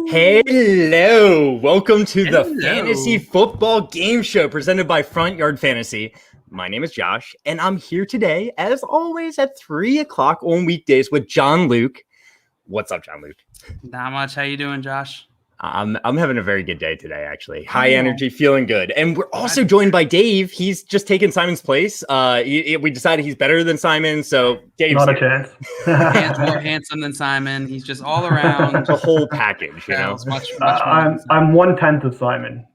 Hello, welcome to the Fantasy Football Game Show presented by Front Yard Fantasy. My name is Josh, and I'm here today, as always, at 3 o'clock on weekdays with John Luke. What's up, John Luke? Not much. How you doing, Josh? I'm having a very good day today, actually. High energy, feeling good. And we're also joined by Dave. He's just taken Simon's place. We decided he's better than Simon, so Dave's not a chance. Dan's more handsome than Simon. He's just all around. The whole package, you know. Much I'm 1/10 of Simon.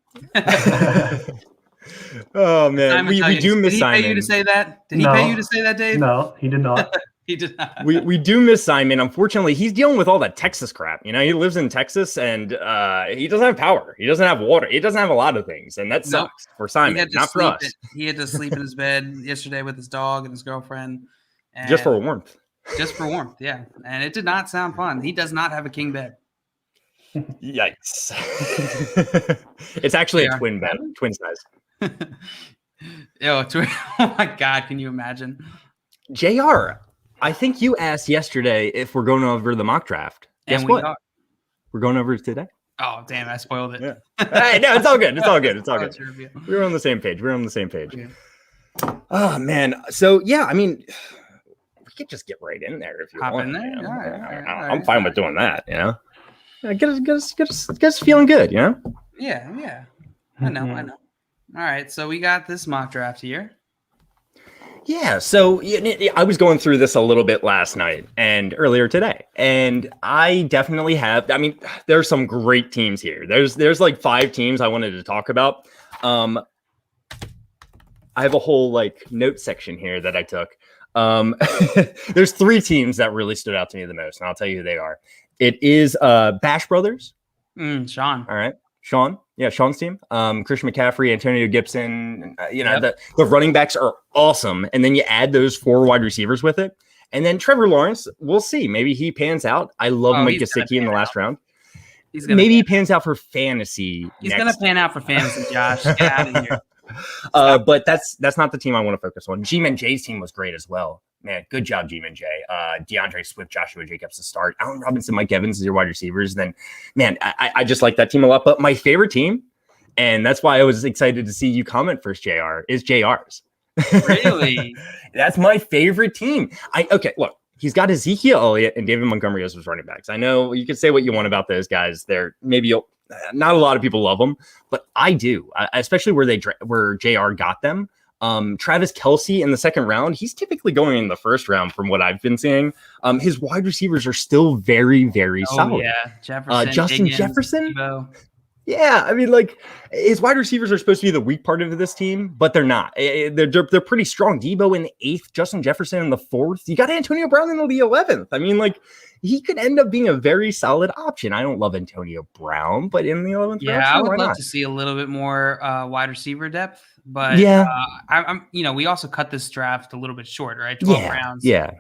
Oh man, Simon, we do miss Simon. Did he pay you to say that? Did he pay you to say that, Dave? No, he did not. He did not. We do miss Simon. Unfortunately, he's dealing with all that Texas crap. You know, he lives in Texas and he doesn't have power. He doesn't have water. He doesn't have a lot of things, and that sucks for Simon, not for us. He had to sleep in his bed yesterday with his dog and his girlfriend. Just for warmth. Just for warmth, yeah. And it did not sound fun. He does not have a king bed. Yikes. It's actually a twin bed, twin size. Oh my God, can you imagine? JR, I think you asked yesterday if we're going over the mock draft. Guess what? We're going over it today. Oh, damn, I spoiled it. Yeah. Hey, no, it's all good. It's all good. It's all good. We're on the same page. Okay. Oh, man. So, yeah, I mean, we could just get right in there if you want. In there? You know? All right. I'm fine with doing that, you know? Get us feeling good, you know? Yeah. I know. All right, so we got this mock draft here. Yeah, so I was going through this a little bit last night and earlier today, and I definitely have. I mean, there's some great teams here. There's like 5 teams I wanted to talk about. I have a whole like note section here that I took. There's 3 teams that really stood out to me the most, and I'll tell you who they are. It is Bash Brothers. Sean. All right. Sean. Yeah, Sean's team. Christian McCaffrey, Antonio Gibson. The running backs are awesome. And then you add those 4 wide receivers with it. And then Trevor Lawrence, we'll see. Maybe he pans out. I love Mike Gesicki in the last round. Maybe he pans out for fantasy. He's going to pan out for fantasy, Josh. Get out of here. But that's not the team I want to focus on. G-Man J's team was great as well. Man, good job, G-Man J. DeAndre Swift, Joshua Jacobs to start. Allen Robinson, Mike Evans as your wide receivers. Then, man, I just like that team a lot. But my favorite team, and that's why I was excited to see you comment first, JR, is JR's. Really? That's my favorite team. Look, he's got Ezekiel Elliott and David Montgomery as his running backs. I know you can say what you want about those guys. They're not a lot of people love them, but I do, especially where JR got them. Travis Kelce in the second round, he's typically going in the first round from what I've been seeing. His wide receivers are still very, very solid. Yeah, Justin Higgins, Jefferson. Debo. Yeah, I mean, like his wide receivers are supposed to be the weak part of this team, but they're not. They're pretty strong. Debo in the 8th, Justin Jefferson in the 4th. You got Antonio Brown in the 11th. I mean, like he could end up being a very solid option. I don't love Antonio Brown, but in the 11th, yeah, round, I would love to see a little bit more wide receiver depth. But I'm we also cut this draft a little bit short, right? 12 rounds. Yeah.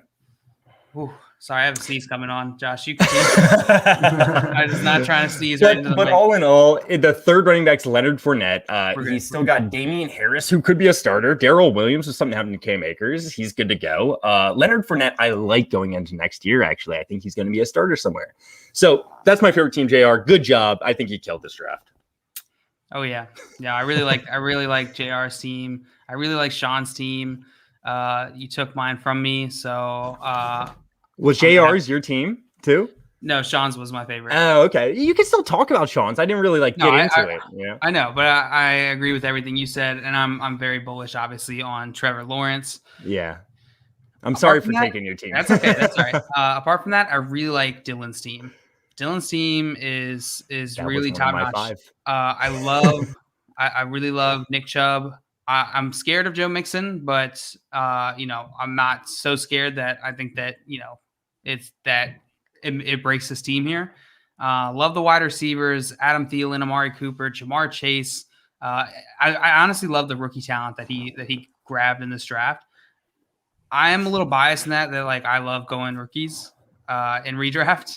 Ooh, sorry, I have a sneeze coming on. Josh, you continue. I was not trying to sneeze right into the mic. All in all, the third running back's Leonard Fournette. He's still got Damian Harris, who could be a starter. Darrell Williams, if something happened to Cam Akers, he's good to go. Leonard Fournette, I like going into next year, actually. I think he's going to be a starter somewhere. So that's my favorite team, JR. Good job. I think he killed this draft. Oh yeah. I really like JR's team. I really like Sean's team. You took mine from me, so was JR's your team too? No, Sean's was my favorite. Oh, okay. You can still talk about Sean's. I didn't really get into it. Yeah, I know, but I agree with everything you said, and I'm very bullish, obviously, on Trevor Lawrence. Yeah. I'm sorry for taking your team. That's okay. That's all right. Apart from that, I really like Dylan's team. Dylan's team is really top notch. I really love Nick Chubb. I'm scared of Joe Mixon, but I'm not so scared that I think that it breaks his team here. Love the wide receivers: Adam Thielen, Amari Cooper, Jamar Chase. I honestly love the rookie talent that he grabbed in this draft. I am a little biased in that like I love going rookies in redraft.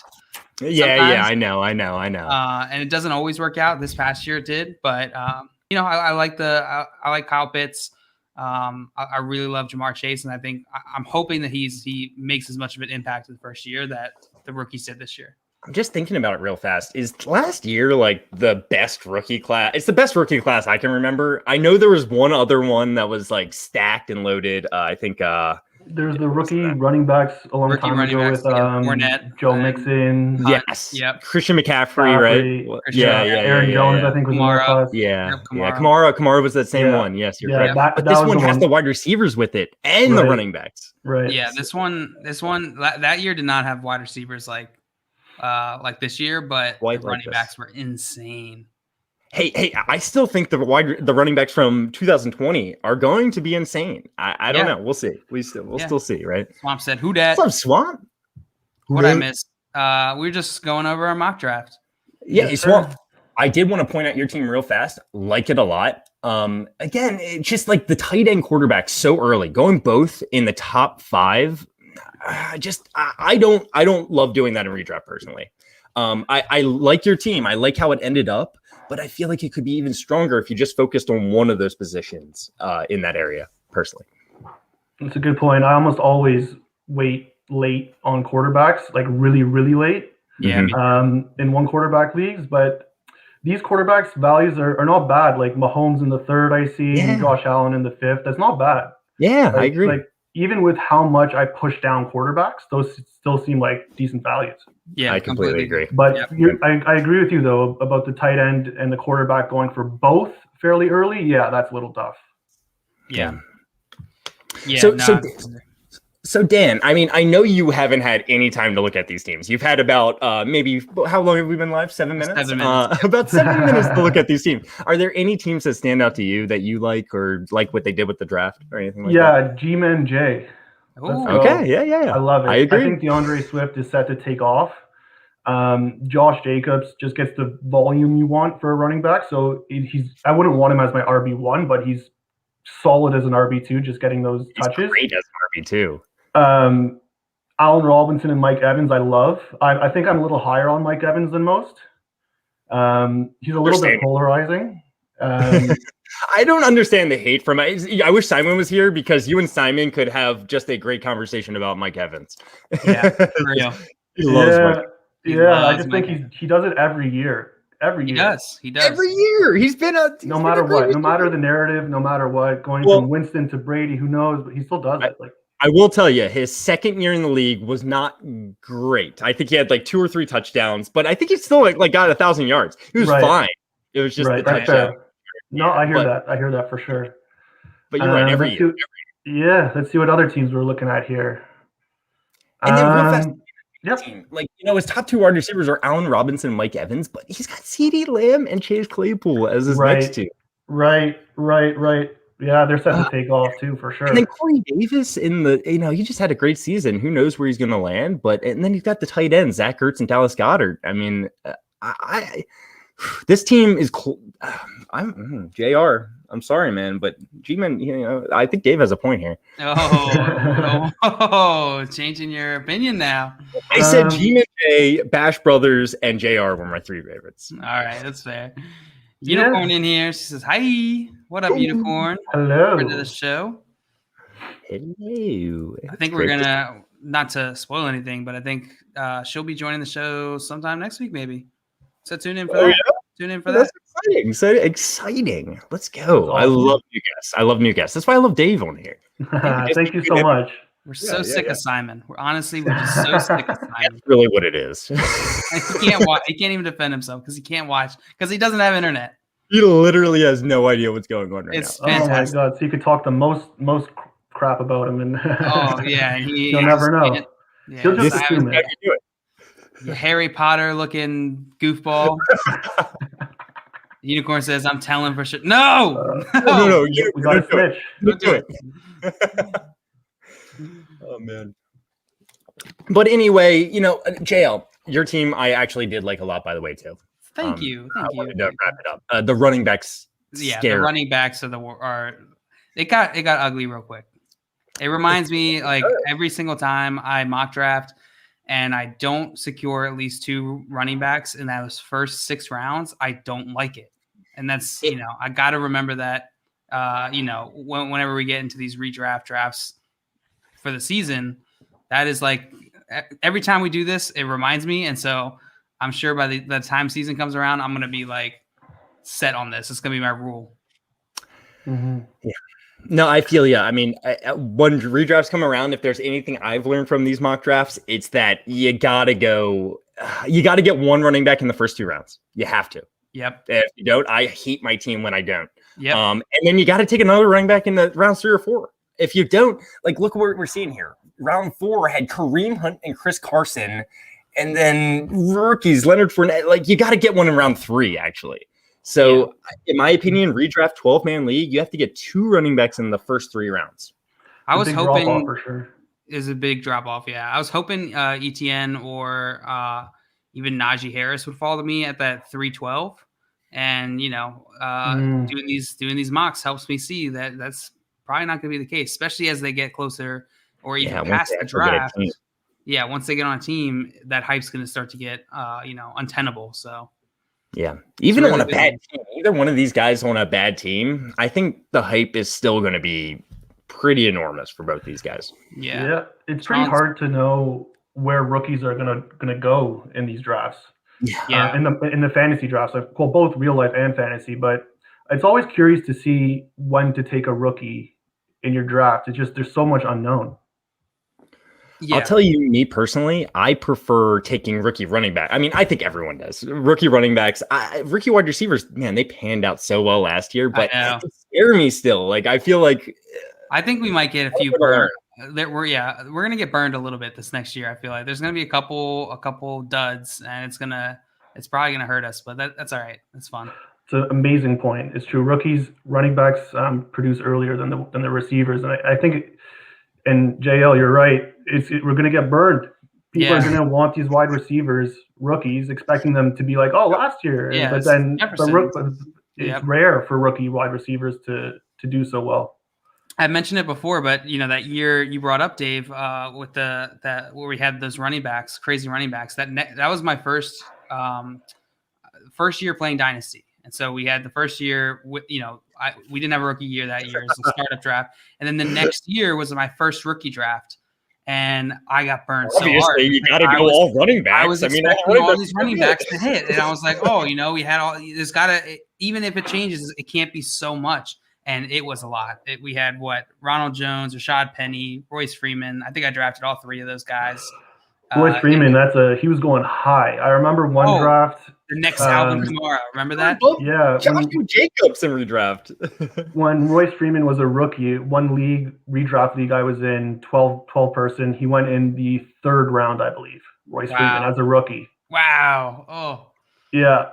Yeah, I know. And it doesn't always work out. This past year it did, but I like Kyle Pitts. I really love Jamar Chase, and I think I'm hoping that he makes as much of an impact in the first year that the rookies did this year. I'm just thinking about it real fast. Is last year like the best rookie class? It's the best rookie class I can remember. I know there was one other one that was like stacked and loaded. I think there's the rookie running backs a long time ago with Fournette, Joe Mixon. Yes. Yep. Christian McCaffrey, right? Yeah. Aaron Jones, I think, was in that class. Yeah. Kamara was that same one. Yes, you're correct. But this one has the wide receivers with it and the running backs. Right. Yeah, this one that year did not have wide receivers like this year, but the running backs were insane. Hey, I still think the running backs from 2020 are going to be insane. I don't know. We'll see. We'll still see, right? Swamp said, "Who dat?" What's up, Swamp? What I missed? We were just going over our mock draft. Yeah, yes, Swamp. I did want to point out your team real fast. Like it a lot. Again, it's just like the tight end quarterback so early, going both in the top 5. I don't love doing that in redraft personally. I like your team. I like how it ended up, but I feel like it could be even stronger if you just focused on one of those positions in that area personally. That's a good point. I almost always wait late on quarterbacks, like really, really late. Yeah. In one quarterback leagues, but these quarterbacks values are not bad. Like Mahomes in the 3rd, I see, and Josh Allen in the 5th. That's not bad. Yeah, I agree. Like even with how much I push down quarterbacks, those still seem like decent values. Yeah, I completely agree. But I agree with you though about the tight end and the quarterback going for both fairly early. Yeah, that's a little tough. Yeah. So Dan, I mean, I know you haven't had any time to look at these teams. You've had about maybe how long have we been live? 7 minutes? 7 minutes. About 7 minutes to look at these teams. Are there any teams that stand out to you that you like or like what they did with the draft or anything like that? Yeah, G-Man J. Okay, yeah. I love it. I agree. I think DeAndre Swift is set to take off. Josh Jacobs just gets the volume you want for a running back. So I wouldn't want him as my RB1, but he's solid as an RB2, just getting those touches. He's great as an RB2. Allen Robinson and Mike Evans, I love. I think I'm a little higher on Mike Evans than most. He's a little bit polarizing. I don't understand the hate from it. I wish Simon was here because you and Simon could have just a great conversation about Mike Evans. Yeah, for real. He loves Mike. Yeah, I just think he does it every year. He does. Every year. He's been no matter what, no matter the narrative, no matter what, going from Winston to Brady, who knows, but he still does it. Like I will tell you, his second year in the league was not great. I think he had like 2 or 3 touchdowns, but I think he still like got 1,000 yards. He was fine. It was just the touchdown. No, I hear that. I hear that for sure. But you're right. Every year. Yeah, let's see what other teams we're looking at here. And then real fast. Team. Like, his top 2 wide receivers are Allen Robinson and Mike Evans, but he's got CeeDee Lamb and Chase Claypool as his next 2. Right. Yeah, they're set to take off too, for sure. And then Corey Davis he just had a great season. Who knows where he's going to land? And then he's got the tight ends, Zach Ertz and Dallas Goedert. I mean, this team is. I'm JR. I'm sorry, man, but G-Man, I think Dave has a point here. Changing your opinion now. I said G-Man J, Bash Brothers, and JR were my 3 favorites. All right, that's fair. Unicorn in here. She says, "Hi, what up, Unicorn? Hello. Friend of the show. Hello. I think we're gonna not to spoil anything, but I think she'll be joining the show sometime next week, maybe. So tune in for that. Yeah? Tune in for that. That's exciting. Let's go. Awesome. I love new guests. That's why I love Dave on here. Thank you so much. We're so sick of Simon. We're just so sick of Simon. That's really what it is. He can't watch. He can't even defend himself because he can't watch because he doesn't have internet. He literally has no idea what's going on right It's now. fantastic. Oh my god! So you could talk the most crap about him, and Oh yeah, and you'll never know. Yeah, He'll just This is assume how it. you do it. Harry Potter looking goofball. Unicorn says, "I'm telling for sure." No, No, we got to switch. don't do it. Oh man. But anyway, JL, your team I actually did like a lot, by the way, too. Thank you. I wanted to wrap it up. The running backs. Yeah, scare the running backs it got ugly real quick. It reminds me like every single time I mock draft and I don't secure at least 2 running backs in those first 6 rounds, I don't like it. And that's, I got to remember that, whenever we get into these redraft drafts for the season, that is like every time we do this, it reminds me. And so I'm sure by the time season comes around, I'm going to be like set on this. It's going to be my rule. Mm-hmm. Yeah. No, I feel you. I mean, when redrafts come around, if there's anything I've learned from these mock drafts, it's that you got to get 1 running back in the first 2 rounds. You have to. Yep. If you don't, I hate my team when I don't. Yep. And then you got to take another running back in the rounds 3 or 4. If you don't, like, look what we're seeing here. Round 4 had Kareem Hunt and Chris Carson, and then rookies, Leonard Fournette. Like, you got to get one in round 3, actually. So, in my opinion, redraft 12-man league, you have to get 2 running backs in the first 3 rounds. I was hoping for sure. Is a big drop off. Yeah, I was hoping ETN or even Najee Harris would fall to me at that 312, and doing these mocks helps me see that that's probably not going to be the case, especially as they get closer or even past the draft. Yeah, once they get on a team, that hype's going to start to get untenable. So. Yeah, even on a bad team, either one of these guys on a bad team, I think the hype is still going to be pretty enormous for both these guys. Yeah, it's pretty hard to know where rookies are gonna go in these drafts. Yeah, in the fantasy drafts, like both real life and fantasy. But it's always curious to see when to take a rookie in your draft. It's just there's so much unknown. Yeah. I'll tell you, me personally, I prefer taking rookie running back. I mean, I think everyone does. Rookie running backs, rookie wide receivers, man, they panned out so well last year, but it scare me still. Like, I feel like I think we might get a few burned. We're gonna get burned a little bit this next year. I feel like there's gonna be a couple duds, and it's probably gonna hurt us, but that's all right. That's fun. It's an amazing point. It's true. Rookies, running backs produce earlier than the receivers, and I think. And JL, you're right. We're going to get burned. People are going to want these wide receivers, rookies, expecting them to be like, oh, last year. Yeah, but then it's rare for rookie wide receivers to do so well. I mentioned it before, but that year you brought up, Dave, with where we had those running backs, crazy running backs. That was my first year playing Dynasty. And so we had the first year with, we didn't have a rookie year that year. It was a startup draft. And then the next year was my first rookie draft. And I got burned so hard. You got to go all running backs. I was expecting all these running backs to hit. And I was like, we had all, there's got to, even if it changes, it can't be so much. And it was a lot. We had Ronald Jones, Rashad Penny, Royce Freeman. I think I drafted all 3 of those guys. Royce Freeman, he was going high. I remember one draft. The next Alvin Kamara, remember that? Yeah. Jacobs in redraft. When Royce Freeman was a rookie, one redraft league I was in, 12 person, he went in the 3rd round, I believe. Royce Freeman as a rookie. Wow. Oh. Yeah.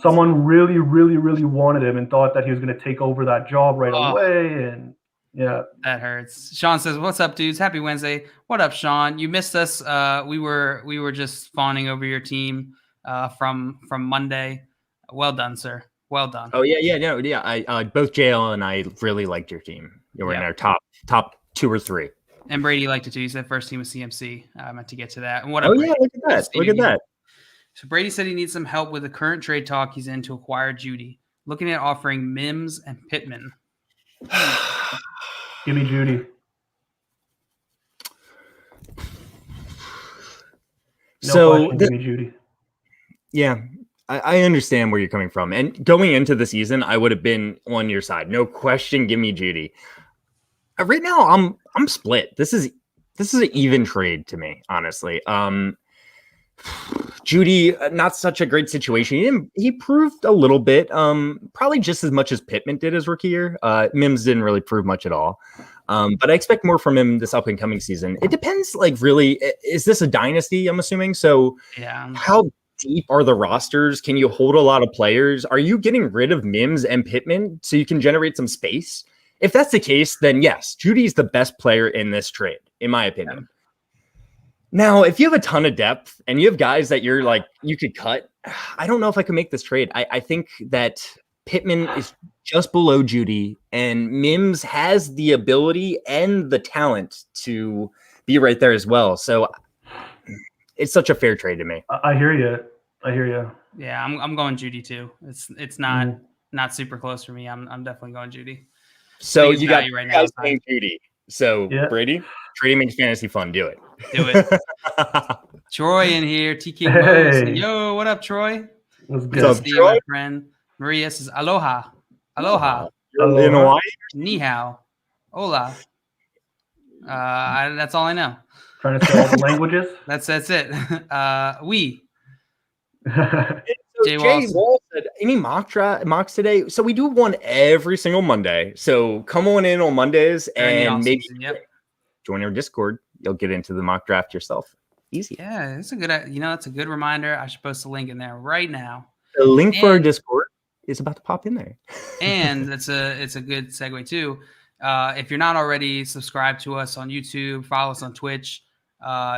Someone really, really, really wanted him and thought that he was going to take over that job right away. And yeah, that hurts. Sean says, "What's up, dudes? Happy Wednesday." What up, Sean? You missed us. We were just fawning over your team from Monday. Well done, sir. Well done. Oh yeah. I both JL and I really liked your team. You were in our top 2 or 3. And Brady liked it too. He said first team was CMC. I meant to get to that. And what up? Oh yeah, look at that. Look at that. So Brady said he needs some help with the current trade talk he's in to acquire Judy. Looking at offering Mims and Pittman. Give me Judy. Give me Judy. Yeah, I understand where you're coming from. And going into the season, I would have been on your side. No question, give me Judy. Right now, I'm split. This is This is an even trade to me, honestly. Judy, not such a great situation. He proved a little bit, probably just as much as Pittman did his rookie year. Mims didn't really prove much at all. But I expect more from him this up and coming season. It depends, like, really, is this a dynasty, I'm assuming? So how deep are the rosters? Can you hold a lot of players? Are you getting rid of Mims and Pittman so you can generate some space? If that's the case, then yes, Judy's the best player in this trade, in my opinion. Yeah. Now, if you have a ton of depth and you have guys that you're like, you could cut, I don't know if I can make this trade. I think that Pittman is just below Judy, and Mims has the ability and the talent to be right there as well. So it's such a fair trade to me. I hear you. Yeah, I'm going Judy too. It's not super close for me. I'm definitely going Judy. So you got right guys playing Judy. So Brady, trading makes fantasy fun. Do it. Do it. Troy in here. TK Hey. Yo, what up, Troy? What's Good good? to see you, my friend. Maria says aloha. Aloha. In Hawaii? Ni hao. Hola. That's all I know. Trying to say all the languages. That's it. We. Jay Wall said, any mocks today? So we do one every single Monday. So come on in on Mondays and maybe join our Discord. You'll get into the mock draft yourself. Easy. Yeah, it's a good. It's a good reminder. I should post a link in there right now. The link for our Discord is about to pop in there. And it's a good segue too. If you're not already subscribed to us on YouTube, follow us on Twitch.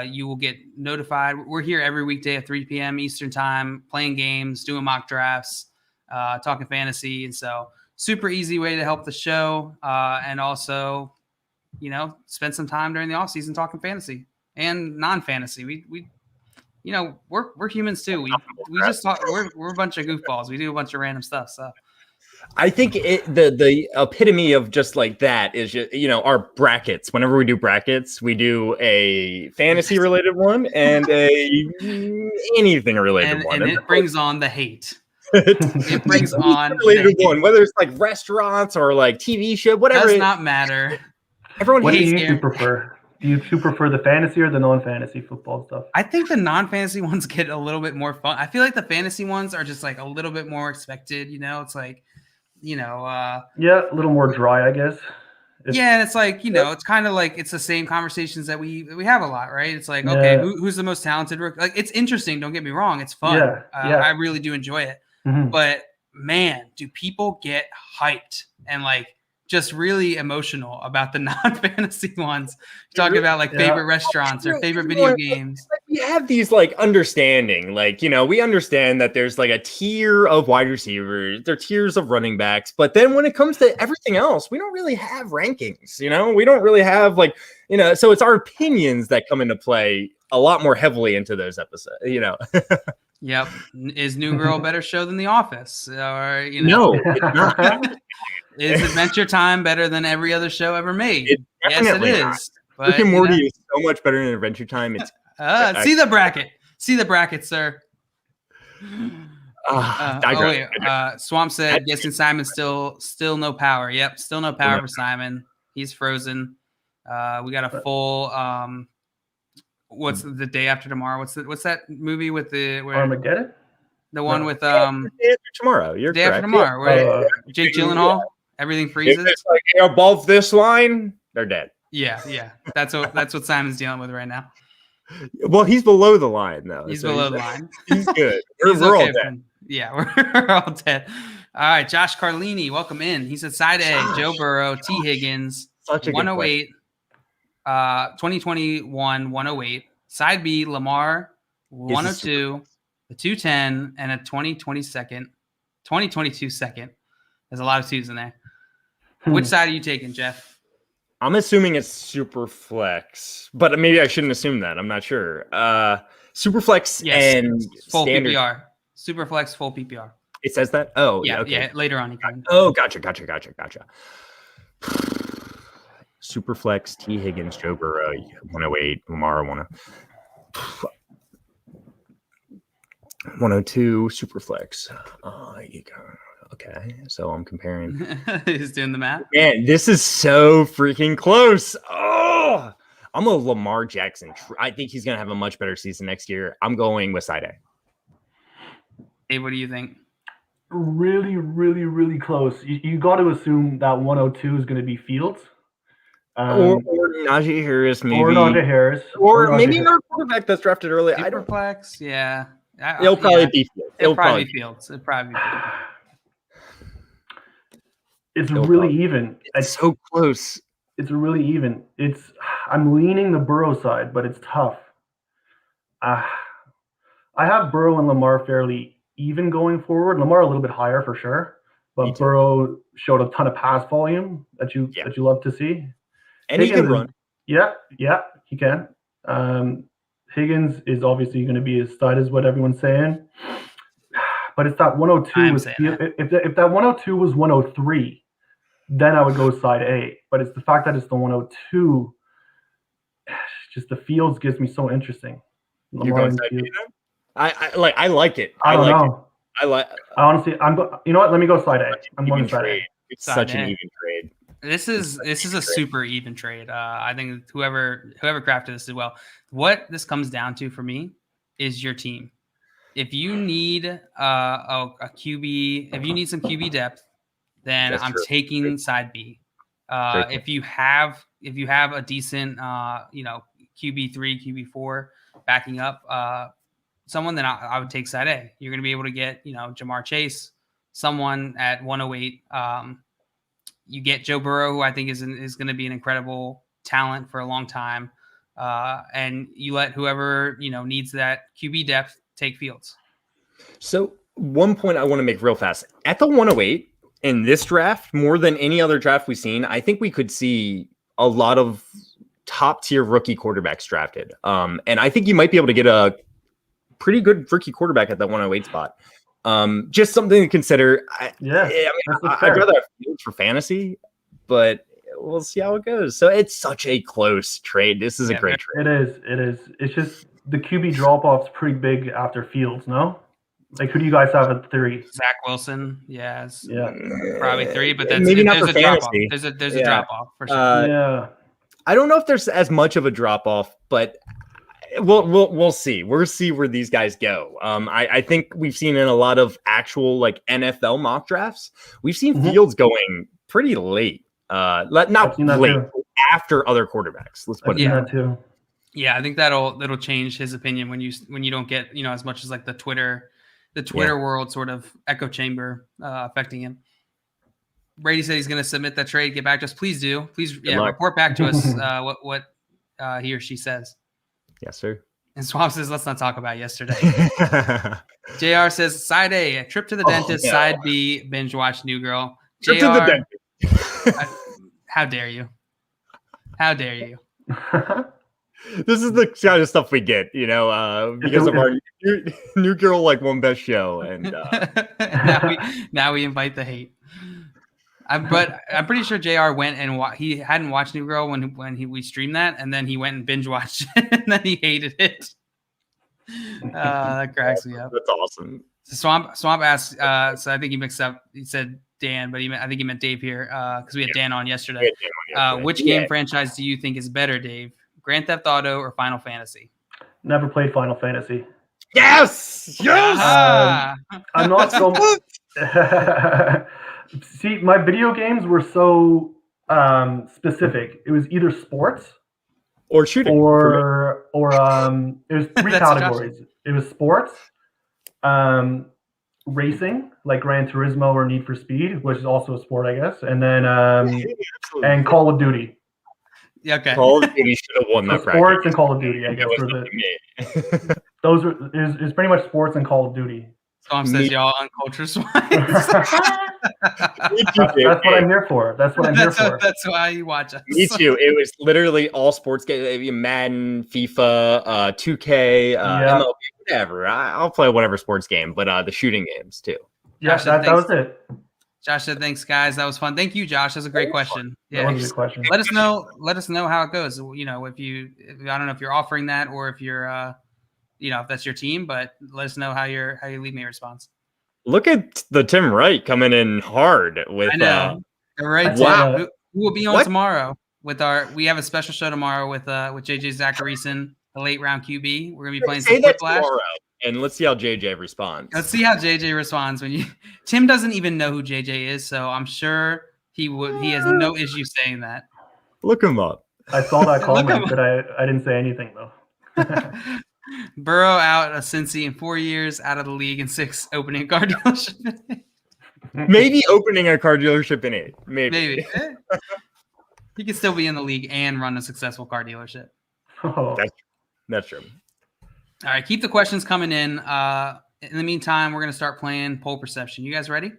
You will get notified. We're here every weekday at 3 p.m. Eastern time, playing games, doing mock drafts, talking fantasy. And so super easy way to help the show. And also, spend some time during the off season talking fantasy and non-fantasy. We're humans too. We just talk, we're a bunch of goofballs. We do a bunch of random stuff. So I think the epitome of just like that is just, our brackets. Whenever we do brackets, we do a fantasy related one and a anything related one. And it brings on the hate. It brings on related one, whether it's like restaurants or like TV show, whatever. Does not matter. Everyone what hates do you prefer? Do you prefer the fantasy or the non-fantasy football stuff? I think the non-fantasy ones get a little bit more fun. I feel like the fantasy ones are just like a little bit more expected. It's like, a little more dry, I guess. And it's like, it's kind of like it's the same conversations that we have a lot, right? It's like, okay, who's the most talented rookie? Like, it's interesting. Don't get me wrong. It's fun. I really do enjoy it. Mm-hmm. But man, do people get hyped and like just really emotional about the non-fantasy ones? Talking about like favorite restaurants or favorite video games. We have these like understanding, like, we understand that there's like a tier of wide receivers, there are tiers of running backs, but then when it comes to everything else, we don't really have rankings, we don't really have like, so it's our opinions that come into play a lot more heavily into those episodes, Yep. Is New Girl a better show than The Office? Or, No, it's not. Is Adventure Time better than every other show ever made? Yes, it is. But, Rick and Morty is so much better than Adventure Time. It's see the bracket. See the bracket, sir. Swamp said, guessing Simon's still no power. Yep, still no power for Simon. He's frozen. We got a full what's the day after tomorrow? What's that movie with Armageddon? The one with day after tomorrow. You're day correct. after tomorrow, where Jake Gyllenhaal, everything freezes. If it's like above this line, they're dead. Yeah. That's what Simon's dealing with right now. Well, he's below the line though. He's below the line. He's good. He's we're okay, all dead. Yeah, we're all dead. All right, Josh Carlini, welcome in. He said side A, Joe Burrow, T. Higgins, 108, 2021, 108. Side B, Lamar, 102, the 210, and a 2022 second. There's a lot of twos in there. Which side are you taking, Jeff? I'm assuming it's super flex, but maybe I shouldn't assume that. I'm not sure. Super flex and full standard. PPR. Super flex, full PPR. It says that? Oh, yeah. Okay. Yeah, later on. Oh, gotcha. Super flex, T. Higgins, Joe Burrow, 108, Lamar, 102, super flex. Okay, so I'm comparing. He's doing the math. Man, this is so freaking close. Oh, I'm a Lamar Jackson. I think he's going to have a much better season next year. I'm going with side A. Hey, what do you think? Really, really, really close. You got to assume that 102 is going to be Fields. Or Najee Harris, maybe. Or Najee Harris. Or maybe our quarterback that's drafted early. I don't. Superflex, yeah. It'll probably be Fields. It'll probably be Fields. It's really even. It's so close. It's really even. I'm leaning the Burrow side, but it's tough. I have Burrow and Lamar fairly even going forward. Lamar a little bit higher for sure, but Burrow showed a ton of pass volume that you love to see. And Higgins, he can run. Yeah, he can. Higgins is obviously going to be as stud as what everyone's saying. But it's that 102. If that 102 was 103, then I would go side A. But it's the fact that it's the 102. Just the Fields gives me so interesting. You're going side B then? I like it. I don't know. Honestly, you know what? Let me go side A. I'm going side A. It's such an even trade. This is a super even trade. I think whoever crafted this as well. What this comes down to for me is your team. If you need a QB, if you need some QB depth, then I'm taking side B. If you have a decent QB3, QB4 backing up someone, then I would take side A. You're going to be able to get Jamar Chase, someone at 108. You get Joe Burrow, who I think is going to be an incredible talent for a long time, and you let whoever needs that QB depth take Fields. So one point I want to make real fast at the 108 in this draft, more than any other draft we've seen, I think we could see a lot of top tier rookie quarterbacks drafted, and I think you might be able to get a pretty good rookie quarterback at that 108 spot. Just something to consider. I'd rather have Fields for fantasy, but we'll see how it goes. So it's such a close trade. This is a great trade. It is. It's just the QB drop off's pretty big after Fields, no? Like, who do you guys have at 3? Zach Wilson, probably 3, but that's maybe not there's for a drop off. fantasy. There's a drop off for sure. I don't know if there's as much of a drop off, but we'll see. We'll see where these guys go. I think we've seen in a lot of actual like NFL mock drafts, we've seen Fields going pretty late. Not late, after other quarterbacks. Let's put it that too. Yeah, I think that'll change his opinion when you don't get as much as like the Twitter world sort of echo chamber affecting him. Brady said he's going to submit that trade. Get back to us, please do. Please, report back to us what he or she says. Yes, sir. And Swamp says, let's not talk about yesterday. JR says, side A, a trip to the dentist. No. Side B, binge watch New Girl. Trip to the dentist. How dare you? How dare you? This is the kind of stuff we get, because of our New Girl like one best show, and now we invite the hate. But I'm pretty sure JR went and he hadn't watched New Girl when we streamed that, and then he went and binge watched it, and then he hated it. That cracks me up. That's awesome. So Swamp asked, so I think he mixed up. He said Dan, but I think he meant Dave here because we had Dan on yesterday. Which game franchise do you think is better, Dave? Grand Theft Auto or Final Fantasy? Never played Final Fantasy. Yes. I'm not so. See, my video games were so specific. It was either sports or shooting, or it was 3 categories. It was sports, racing, like Gran Turismo or Need for Speed, which is also a sport, I guess, and then and Call of Duty. Yeah, okay. Call of Duty should have won that. Sports and Call of Duty, I guess. Those were is pretty much sports and Call of Duty. Tom says y'all uncultured swine. That's what I'm here for. That's why you watch us. Me too. It was literally all sports games: Madden, FIFA, 2K, MLB, whatever. I'll play whatever sports game, but the shooting games too. Yeah, that was it. Josh said, "Thanks, guys. That was fun. Thank you, Josh. That's a great question. Yeah, that was a good question. Let us know how it goes. If I don't know if you're offering that or if you're if that's your team, but let us know how your lead me response. Look at the Tim Wright coming in hard with. I know. Right. Wow. Who will be on tomorrow? we have a special show tomorrow with JJ Zacharyson, the late round QB. We're gonna be playing Say some that Whiplash. tomorrow, and let's see how JJ responds. Let's see how JJ responds Tim doesn't even know who JJ is, so I'm sure he has no issue saying that. Look him up. I saw that comment, but I didn't say anything though. Burrow out of Cincy in 4 years, out of the league in 6, opening a car dealership. Maybe opening a car dealership in 8. Maybe. He could still be in the league and run a successful car dealership. Oh. That's true. All right, keep the questions coming in. In the meantime, we're going to start playing poll perception. You guys ready?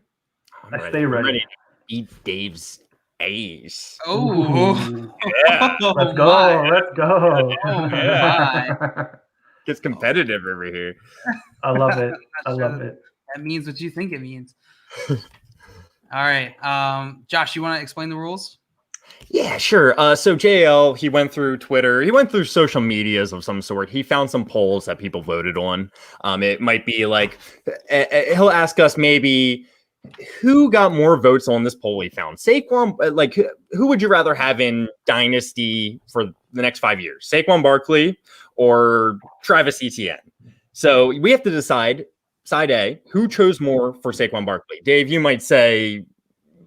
I stay ready. I'm ready to beat Dave's ace. Oh, yeah. Let's go. Let's go. Oh, yeah. Gets competitive over here. I love it. I love it. That means what you think it means. All right. Josh, you want to explain the rules? Yeah, sure. So JL, he went through Twitter. He went through social medias of some sort. He found some polls that people voted on. It might be like, he'll ask us maybe who got more votes on this poll he found. Saquon, like, who would you rather have in Dynasty for the next 5 years? Saquon Barkley or Travis Etienne? So we have to decide, side A, who chose more for Saquon Barkley. Dave, you might say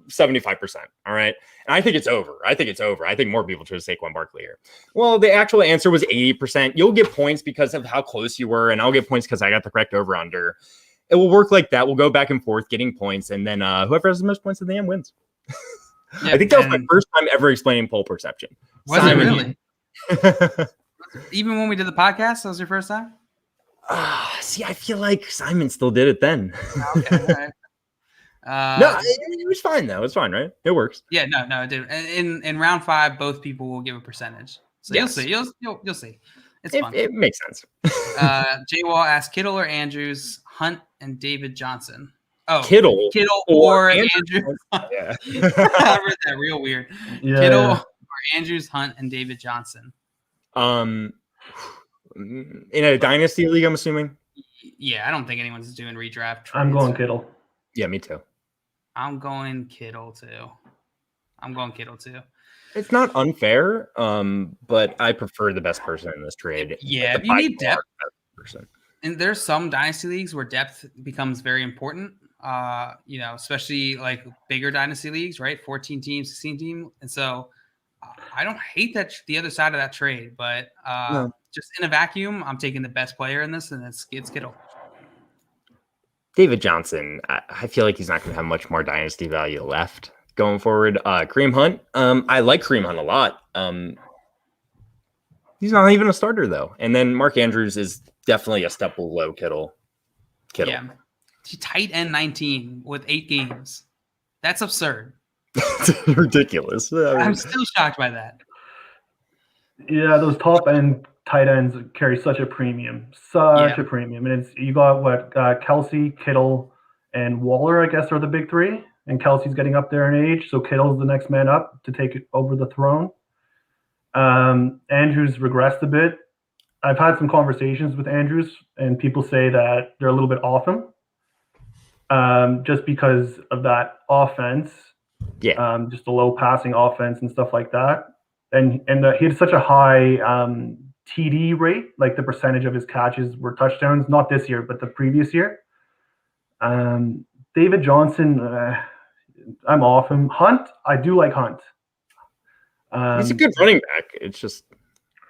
75%. All right. And I think it's over. I think more people chose Saquon Barkley here. Well, the actual answer was 80%. You'll get points because of how close you were, and I'll get points because I got the correct over-under. It will work like that. We'll go back and forth getting points, and then whoever has the most points at the end wins. I think that was my first time ever explaining poll perception. Was it really? Even when we did the podcast, that was your first time? See, I feel like Simon still did it then. Okay, all right. No, it was fine though. It's fine, right? It works. Yeah, no, dude. In round 5, both people will give a percentage. So yes. You'll see. It's fun. It makes sense. Jay Wall asked Kittle or Andrews, Hunt and David Johnson. Oh, Kittle or Andrews. Yeah. I read that real weird. Yeah. Kittle or Andrews, Hunt and David Johnson. In a dynasty league, I'm assuming. Yeah, I don't think anyone's doing redraft trades. I'm going Kittle. Yeah, me too. I'm going Kittle too. It's not unfair, but I prefer the best person in this trade. Yeah, you need depth. And there's some dynasty leagues where depth becomes very important. Especially like bigger dynasty leagues, right? 14 teams, 16 team. And so I don't hate that the other side of that trade, but just in a vacuum, I'm taking the best player in this, and it's Kittle. David Johnson, I feel like he's not going to have much more dynasty value left going forward. Kareem Hunt, I like Kareem Hunt a lot. He's not even a starter, though. And then Mark Andrews is definitely a step below Kittle. Yeah. Tight end 19 with 8 games. That's absurd. Ridiculous. I'm still shocked by that. Yeah, those top end tight ends carry such a premium. A premium. And you got Kelsey, Kittle, and Waller, I guess, are the big 3. And Kelsey's getting up there in age, so Kittle's the next man up to take over the throne. Andrews regressed a bit. I've had some conversations with Andrews, and people say that they're a little bit off him, just because of that offense. Yeah. Just a low passing offense and stuff like that. And he had such a high TD rate, like the percentage of his catches were touchdowns, not this year, but the previous year. David Johnson, I'm off him. Hunt, I do like Hunt. He's a good running back. It's just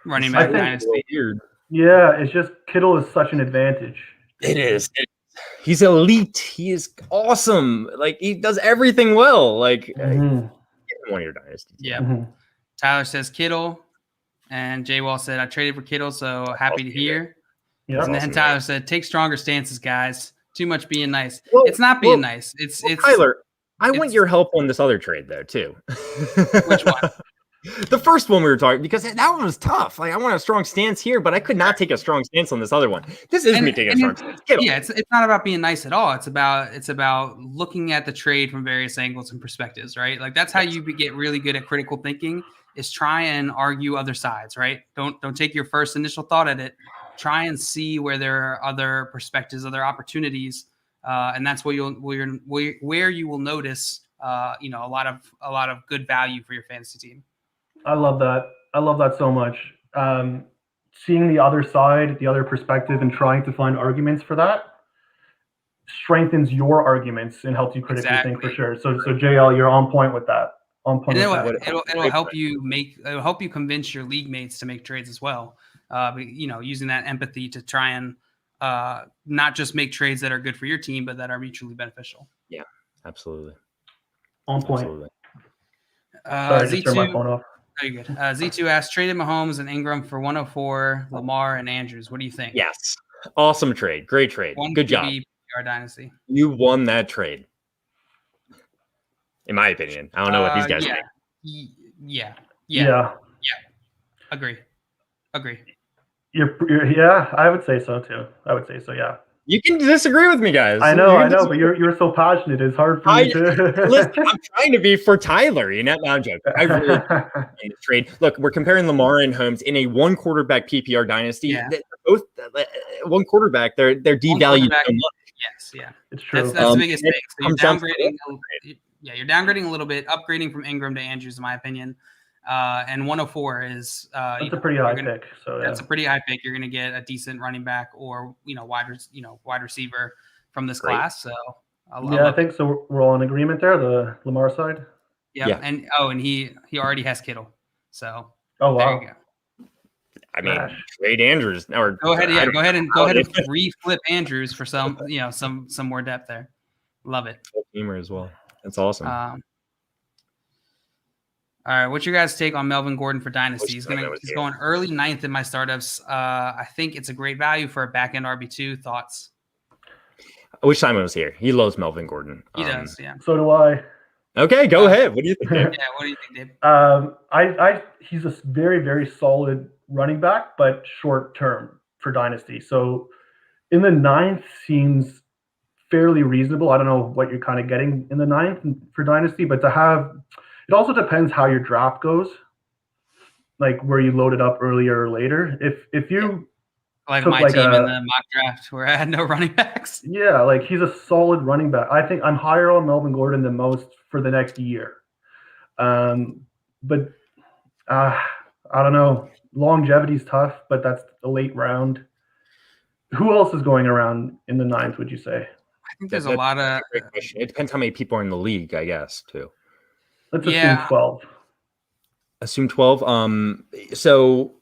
running back dynasty. Weird. Yeah, it's just Kittle is such an advantage. It is. He's elite. He is awesome. Like, he does everything well. Like, get him one of your dynasties. Yeah. Mm-hmm. Tyler says Kittle, and Jay Wall said I traded for Kittle, so happy to hear. Yeah. And then Tyler said, take stronger stances, guys. Too much being nice. Well, it's not being nice. It's Tyler. I want your help on this other trade though too. Which one? The first one we were talking, because that one was tough. Like, I want a strong stance here, but I could not take a strong stance on this other one. This is me taking a strong stance. Yeah, it's not about being nice at all. It's about looking at the trade from various angles and perspectives, right? Like, that's how you get really good at critical thinking, is try and argue other sides, right? Don't take your first initial thought at it. Try and see where there are other perspectives, other opportunities, and that's where you will notice, a lot of good value for your fantasy team. I love that. I love that so much. Seeing the other side, the other perspective, and trying to find arguments for that strengthens your arguments and helps you critically think for Exactly. sure. So JL, you're on point with that. On point And with it'll, that. it'll help you convince your league mates to make trades as well. Using that empathy to try and not just make trades that are good for your team, but that are mutually beneficial. Yeah, absolutely. On point. Absolutely. Sorry, just turned my phone off. Very good. Z2 asked, traded Mahomes and Ingram for 104, Lamar and Andrews. What do you think? Yes. Awesome trade. Great trade. Good job. PPR Dynasty. You won that trade. In my opinion. I don't know what these guys think. Yeah. Agree. Yeah, I would say so too. Yeah. You can disagree with me, guys. I know, but you're so passionate. It's hard for me to. Listen, I'm trying to be for Tyler. No, I'm joking. I really in the trade. Look, we're comparing Lamar and Holmes in a one quarterback PPR dynasty. Yeah. They're both one quarterback. They're devalued so much. Yes, yeah, it's true. That's the biggest thing. So you're downgrading. You're downgrading a little bit, upgrading from Ingram to Andrews, in my opinion. And 104 is that's a pretty high pick. So that's a pretty high pick. You're going to get a decent running back or wide receiver from this class. So I think so. We're all in agreement there. The Lamar side. Yeah. And he already has Kittle. So wow. There you go. I mean, trade Andrews. Or go ahead and reflip Andrews for some more depth there. Love it. Gamer as well. That's awesome. All right, what's your guys' take on Melvin Gordon for Dynasty? He's going early 9th in my startups. I think it's a great value for a back-end RB2. Thoughts? I wish Simon was here. He loves Melvin Gordon. He does, yeah. So do I. Okay, go ahead. What do you think, Dave? Yeah, what do you think, Dave? He's a very, very solid running back, but short term for Dynasty. So in the 9th seems fairly reasonable. I don't know what you're kind of getting in the 9th for Dynasty, but to have it also depends how your draft goes, like where you load it up earlier or later. If you like my team in the mock draft where I had no running backs. Yeah, like he's a solid running back. I think I'm higher on Melvin Gordon than most for the next year. But I don't know. Longevity's tough, but that's a late round. Who else is going around in the 9th, would you say? I think there's a lot of great question. It depends how many people are in the league, I guess, too. Let's assume 12. Assume 12. So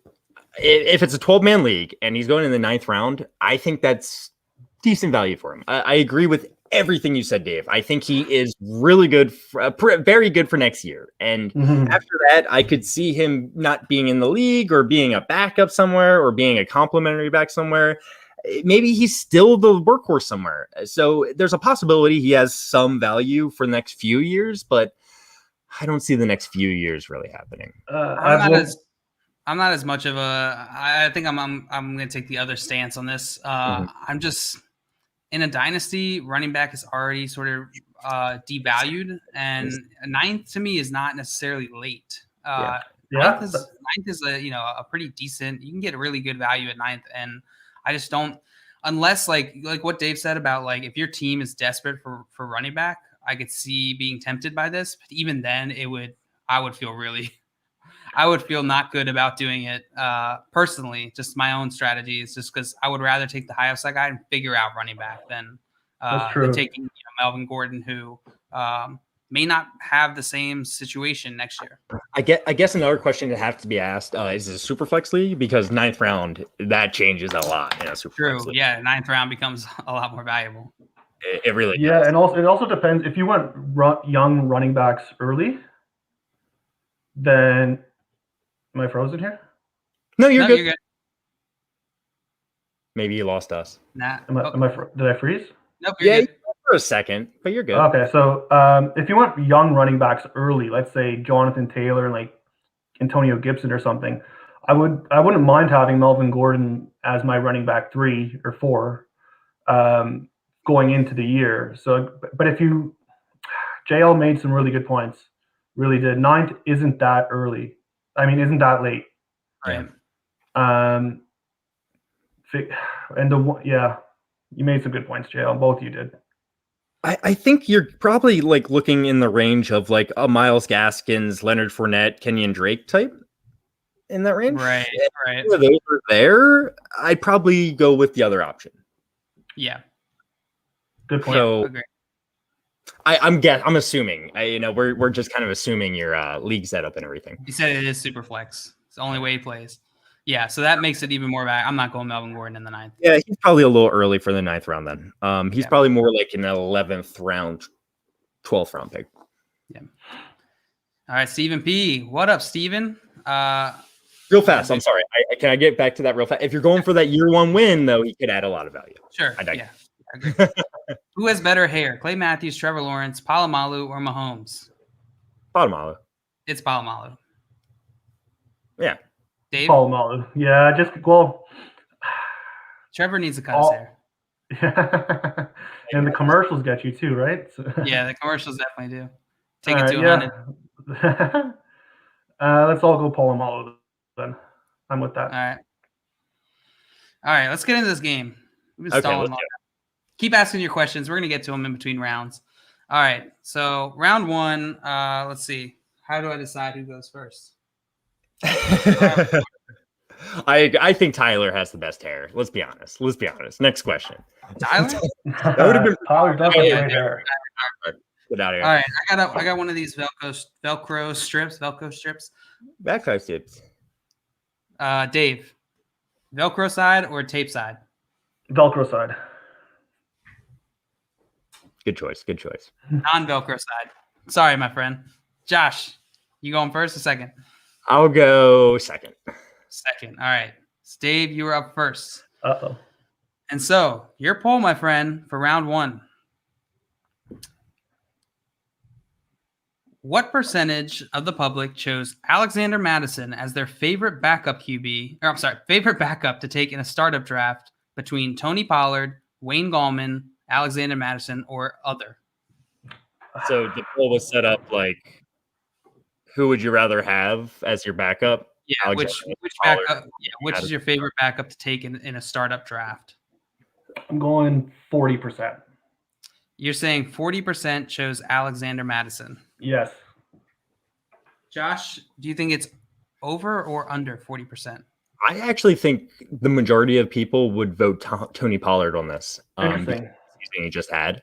if it's a 12-man league and he's going in the 9th round, I think that's decent value for him. I agree with everything you said, Dave. I think he is really good, very good for next year. And after that, I could see him not being in the league or being a backup somewhere or being a complimentary back somewhere. Maybe he's still the workhorse somewhere. So there's a possibility he has some value for the next few years, but I don't see the next few years really happening. I'm not as much of a. I think I'm going to take the other stance on this. I'm just in a dynasty. Running back is already sort of devalued, and 9th to me is not necessarily late. 9th is a pretty decent. You can get a really good value at 9th, and I just don't unless like what Dave said about like if your team is desperate for running back. I could see being tempted by this, but even then I would feel not good about doing it personally. Just my own strategy is just because I would rather take the high upside guy and figure out running back than taking Melvin Gordon, who may not have the same situation next year. I guess another question that has to be asked is it a super flex league? Because 9th round, that changes a lot. True. Yeah, 9th round becomes a lot more valuable. It really does. Yeah, and it also depends. If you want young running backs early, then am I frozen here? No, you're good. Maybe you lost us. Nah. Did I freeze? Nope. You're good. For a second, but you're good. Okay, so if you want young running backs early, let's say Jonathan Taylor, like Antonio Gibson or something, I wouldn't mind having Melvin Gordon as my running back 3 or 4. Going into the year. So, but if JL made some really good points, really did. 9th isn't that early. I mean, isn't that late. Right. You made some good points, JL. Both of you did. I think you're probably like looking in the range of like a Miles Gaskins, Leonard Fournette, Kenyon Drake type in that range. Right. If those are there, I'd probably go with the other option. Yeah. Good point. So Agree. I'm assuming. We're just kind of assuming your league setup and everything. He said it is super flex. It's the only way he plays. Yeah, so that makes it even more bad. I'm not going Melvin Gordon in the 9th. Yeah, he's probably a little early for the 9th round then. He's probably more like an 11th round, 12th round pick. Yeah. All right, Stephen P. What up, Stephen? Real fast. I'm sorry. Can I get back to that real fast? If you're going for that year 1 win, though, he could add a lot of value. Sure. Yeah. Who has better hair? Clay Matthews, Trevor Lawrence, Palomalu, or Mahomes? Palomalu. It's Palomalu. Yeah. Dave? Palomalu. Yeah, Trevor needs to cut his hair. And the commercials get you too, right? Yeah, the commercials definitely do. Take it to 100. Let's all go Palomalu then. I'm with that. All right, let's get into this game. We've been stalling long. Keep asking your questions. We're going to get to them in between rounds. All right, so round 1, let's see. How do I decide who goes first? I think Tyler has the best hair. Let's be honest. Next question. Tyler? That would have been Tyler's definitely great hair. Get out of here. All right, I got one of these Velcro strips. Backfire tips. Dave, Velcro side or tape side? Velcro side. Good choice. Non-Velcro side. Sorry, my friend. Josh, you going first or second? I'll go second. Second. All right. Dave, you were up first. Uh-oh. And so, your poll, my friend, for round 1. What percentage of the public chose Alexander Mattison as their favorite backup favorite backup to take in a startup draft between Tony Pollard, Wayne Gallman, Alexander Mattison, or other? So the poll was set up like, who would you rather have as your backup? Yeah, which backup? Yeah, which is your favorite backup to take in a startup draft? I'm going 40%. You're saying 40% chose Alexander Mattison. Yes. Josh, do you think it's over or under 40%? I actually think the majority of people would vote Tony Pollard on this. Interesting. He just had.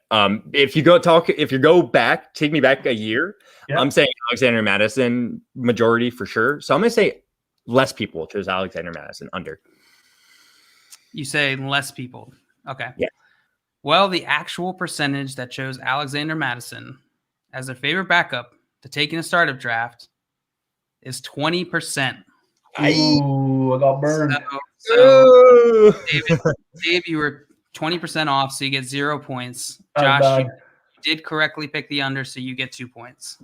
If you go back, take me back a year. Yep. I'm saying Alexander Mattison majority for sure. So I'm gonna say less people chose Alexander Mattison under. You say less people. Okay. Yeah. Well, the actual percentage that chose Alexander Mattison as their favorite backup to take in a startup draft is 20%. Ooh, I got burned. So Dave, you were 20% off, so you get 0 points. Josh, you did correctly pick the under, so you get 2 points.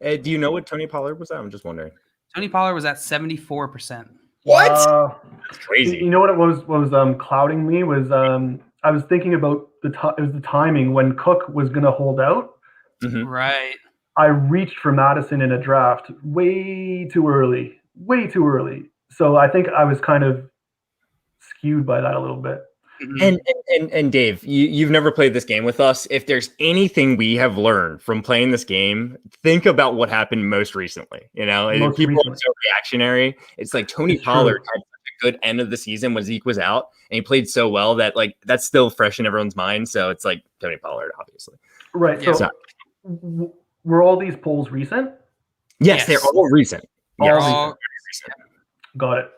Hey, do you know what Tony Pollard was at? I'm just wondering. Tony Pollard was at 74%. What? That's crazy. You know what it was? What was clouding me was I was thinking about the timing when Cook was going to hold out. Mm-hmm. Right. I reached for Madison in a draft way too early. So I think I was kind of skewed by that a little bit. And Dave, you've never played this game with us. If there's anything we have learned from playing this game, think about what happened most recently. People are so reactionary. It's like Tony Pollard had a good end of the season when Zeke was out, and he played so well that that's still fresh in everyone's mind. So it's like Tony Pollard, obviously. Right. So were all these polls recent? Yes, they're all recent. Recent. Got it.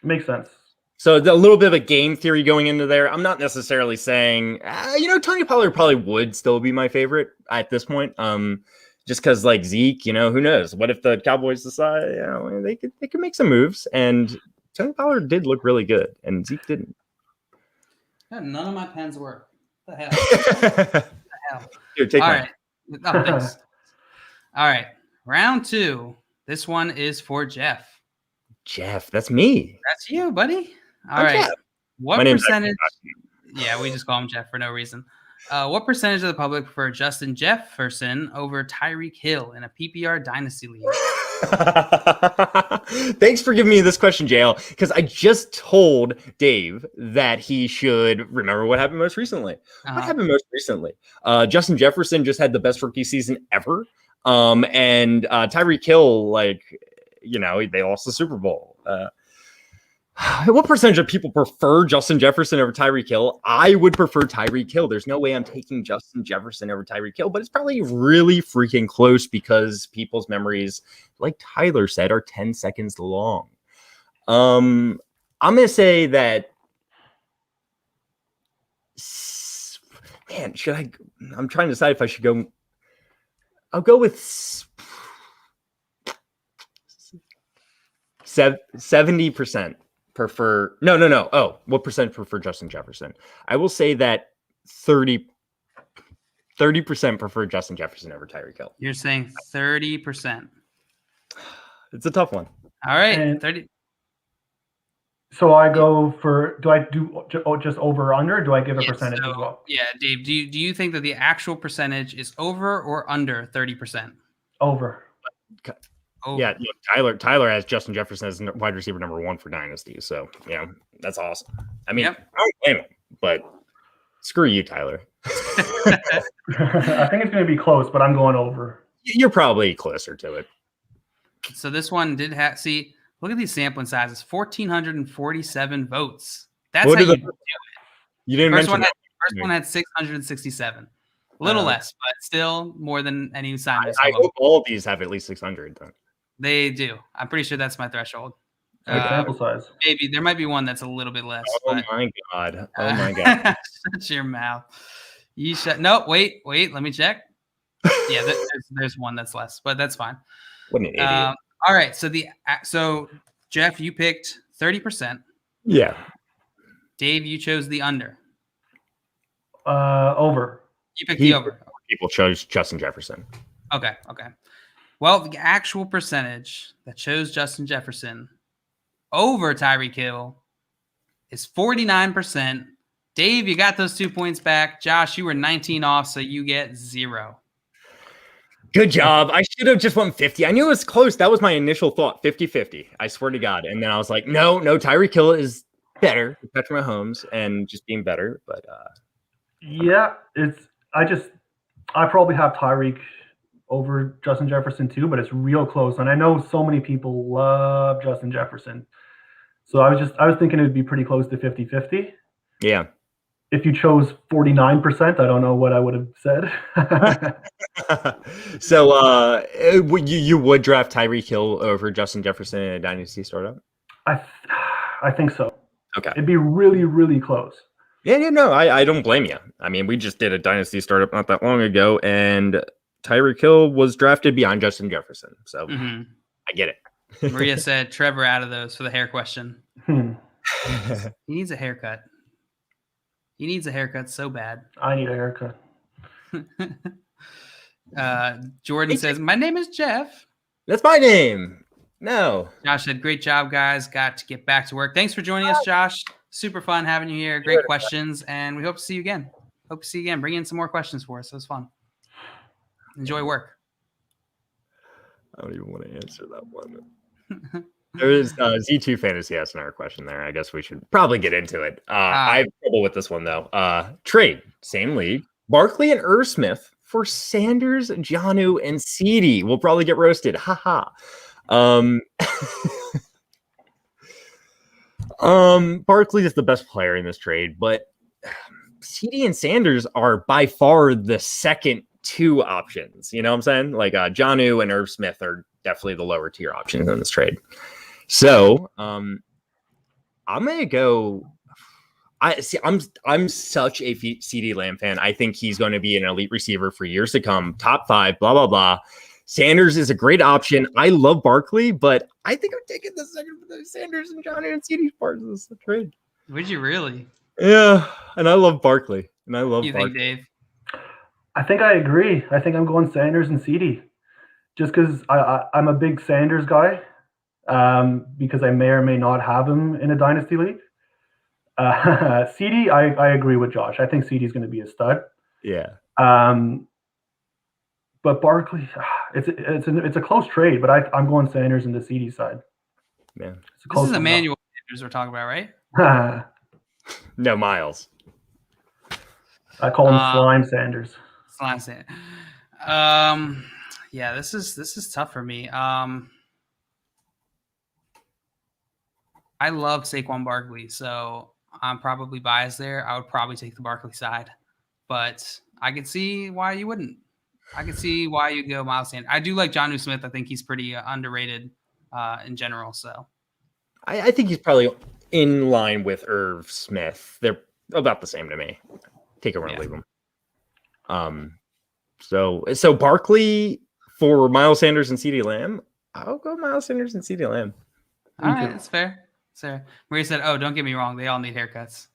Makes sense. So a little bit of a game theory going into there. I'm not necessarily saying, Tony Pollard probably would still be my favorite at this point. Just because Zeke, who knows? What if the Cowboys decide, they could make some moves, and Tony Pollard did look really good, and Zeke didn't. None of my pens work. What the hell? Here, take All mine. right. Oh, thanks. All right. Round 2. This one is for Jeff. Jeff, that's me. That's you, buddy. All right. Jeff. What percentage? Yeah, we just call him Jeff for no reason. What percentage of the public prefer Justin Jefferson over Tyreek Hill in a PPR dynasty league? Thanks for giving me this question, JL, because I just told Dave that he should remember what happened most recently. What happened most recently? Justin Jefferson just had the best rookie season ever. And Tyreek Hill, they lost the Super Bowl. What percentage of people prefer Justin Jefferson over Tyreek Hill? I would prefer Tyreek Hill. There's no way I'm taking Justin Jefferson over Tyreek Hill, but it's probably really freaking close because people's memories, like Tyler said, are 10 seconds long. I'm going to say that, man, I'm trying to decide if I should go. I'll go with 70%. Prefer no. Oh, what percent prefer Justin Jefferson? I will say that 30% prefer Justin Jefferson over Tyreek Hill. You're saying 30%. It's a tough one. All right, And 30. So I go for. Do I do just over or under? Or do I give a percentage as well? Yeah, Dave. Do you think that the actual percentage is over or under 30%? Over. Over. Yeah, look, Tyler has Justin Jefferson as wide receiver number 1 for Dynasty. So, that's awesome. I mean, Yep. I don't blame him, but screw you, Tyler. I think it's going to be close, but I'm going over. You're probably closer to it. So this one did have. See, look at these sampling sizes. 1,447 votes. That's What how are you the- do it. You didn't First mention one, that. first one had 667. A little less, but still more than any Simon. I hope all of these have at least 600. Then. They do. I'm pretty sure that's my threshold. Big sample size. Maybe there might be one that's a little bit less. Oh but, my god! Oh my god! Shut your mouth. You shut. No, wait. Let me check. Yeah, there's one that's less, but that's fine. What an idiot! All right. So Jeff, you picked 30%. Yeah. Dave, you chose the under. Over. You picked the over. People chose Justin Jefferson. Okay. Well, the actual percentage that chose Justin Jefferson over Tyreek Hill is 49%. Dave, you got those 2 points back. Josh, you were 19 off, so you get 0. Good job. I should have just won 50. I knew it was close. That was my initial thought, 50-50. I swear to God. And then I was like, no, Tyreek Hill is better. Patrick Mahomes and just being better. But yeah, I probably have Tyreek over Justin Jefferson too, but it's real close. And I know so many people love Justin Jefferson. So I was thinking it would be pretty close to 50-50. Yeah. If you chose 49%, I don't know what I would have said. So you would draft Tyreek Hill over Justin Jefferson in a dynasty startup? I think so. Okay. It'd be really, really close. Yeah, no, I don't blame you. I mean, we just did a dynasty startup not that long ago, and Tyreek Hill was drafted behind Justin Jefferson. So I get it. Maria said Trevor out of those for the hair question. He needs a haircut. He needs a haircut so bad. I need a haircut. Jordan says, my name is Jeff. That's my name. No. Josh said, great job, guys. Got to get back to work. Thanks for joining us, Josh. Super fun having you here. Great questions, and we hope to see you again. Bring in some more questions for us. It was fun. Enjoy work. I don't even want to answer that one. There is Z2 Fantasy asked another question there. I guess we should probably get into it. I have trouble with this one, though. Trade, same league. Barkley and Irv Smith for Sanders, Jonnu, and CeeDee. We'll probably get roasted. Haha. Barkley is the best player in this trade, but CeeDee and Sanders are by far the second two options. You know what I'm saying? Like Jonnu and Irv Smith are definitely the lower tier options in this trade. So I'm gonna go. I'm such a CeeDee Lamb fan. I think he's going to be an elite receiver for years to come. Top 5, blah blah blah. Sanders is a great option. I love Barkley, but I think I'm taking the second for the Sanders and Jonnu and CeeDee part of this trade. Would you really? Yeah, and I love Barkley, and I love. You Barkley. think, Dave? I think I agree. I think I'm going Sanders and CeeDee, just because I'm a big Sanders guy, because I may or may not have him in a dynasty league. CeeDee, I agree with Josh. I think CeeDee is going to be a stud. Yeah. But Barkley, It's a close trade, but I'm going Sanders in the CD side. Yeah. This is Emmanuel Sanders we're talking about, right? No, Miles. I call him Slime Sanders. Slime Sanders. Yeah, this is tough for me. I love Saquon Barkley, so I'm probably biased there. I would probably take the Barkley side, but I can see why you wouldn't. I can see why you'd go Miles Sanders. I do like Jonnu Smith. I think he's pretty underrated in general. So I think he's probably in line with Irv Smith. They're about the same to me. Take him or leave him. So Barkley for Miles Sanders and CeeDee Lamb. I'll go Miles Sanders and CeeDee Lamb. All right, it's fair. It's fair. Maria said, "Oh, don't get me wrong. They all need haircuts."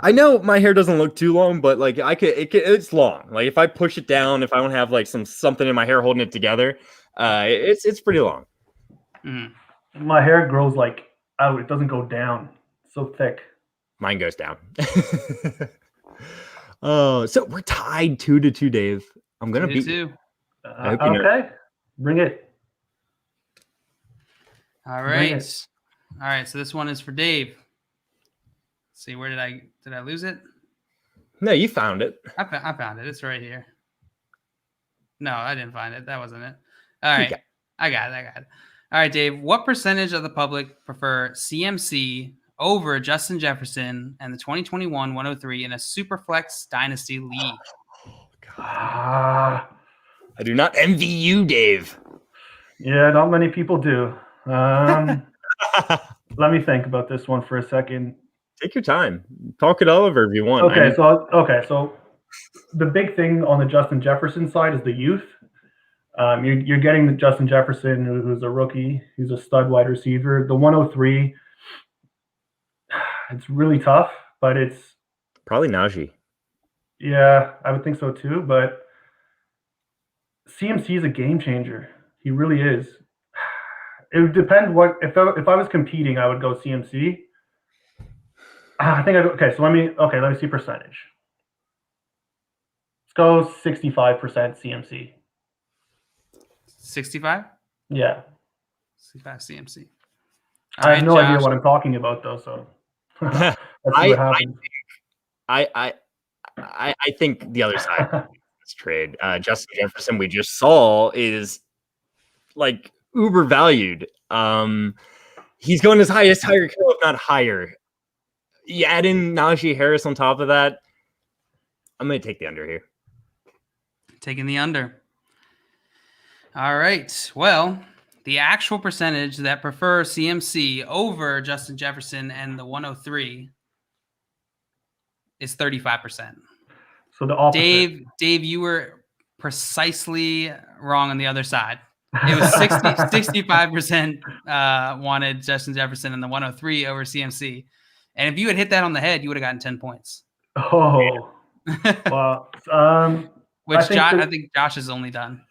I know my hair doesn't look too long, but like it's long. Like if I push it down, if I don't have like something in my hair holding it together, it's pretty long. My hair grows like out. It doesn't go down. It's so thick. Mine goes down. So we're tied 2-2, Dave. I'm gonna beat you. Okay, bring it. All right. All right. So this one is for Dave. Let's see, where did I lose it? No, you found it. I found it. It's right here. No, I didn't find it. That wasn't it. All right. I got it. All right, Dave. What percentage of the public prefer CMC over Justin Jefferson and the 2021 103 in a Superflex Dynasty League? Oh, God. I do not envy you, Dave. Yeah, not many people do. Let me think about this one for a second. Take your time. Talk it over if you want. Okay, so the big thing on the Justin Jefferson side is the youth. You're getting the Justin Jefferson, who's a rookie, who's a stud wide receiver. The 103, it's really tough, but it's probably Najee. Yeah, I would think so too. But CMC is a game changer. He really is. It would depend if I was competing, I would go CMC. I think so let me see percentage. Let's go 65% CMC. 65? Yeah. 65 CMC. I have no idea what I'm talking about though, so let's see what happens. I think the other side of this trade, Justin Jefferson, we just saw, is like uber valued. He's going as high as Tyreek Hill, if not higher. You add in Najee Harris on top of that. I'm going to take the under here. Taking the under. All right. Well, the actual percentage that prefer CMC over Justin Jefferson and the 103 is 35%. So the opposite. Dave, you were precisely wrong on the other side. It was 65% wanted Justin Jefferson and the 103 over CMC. And if you had hit that on the head, you would have gotten 10 points. Oh, wow. I think Josh has only done.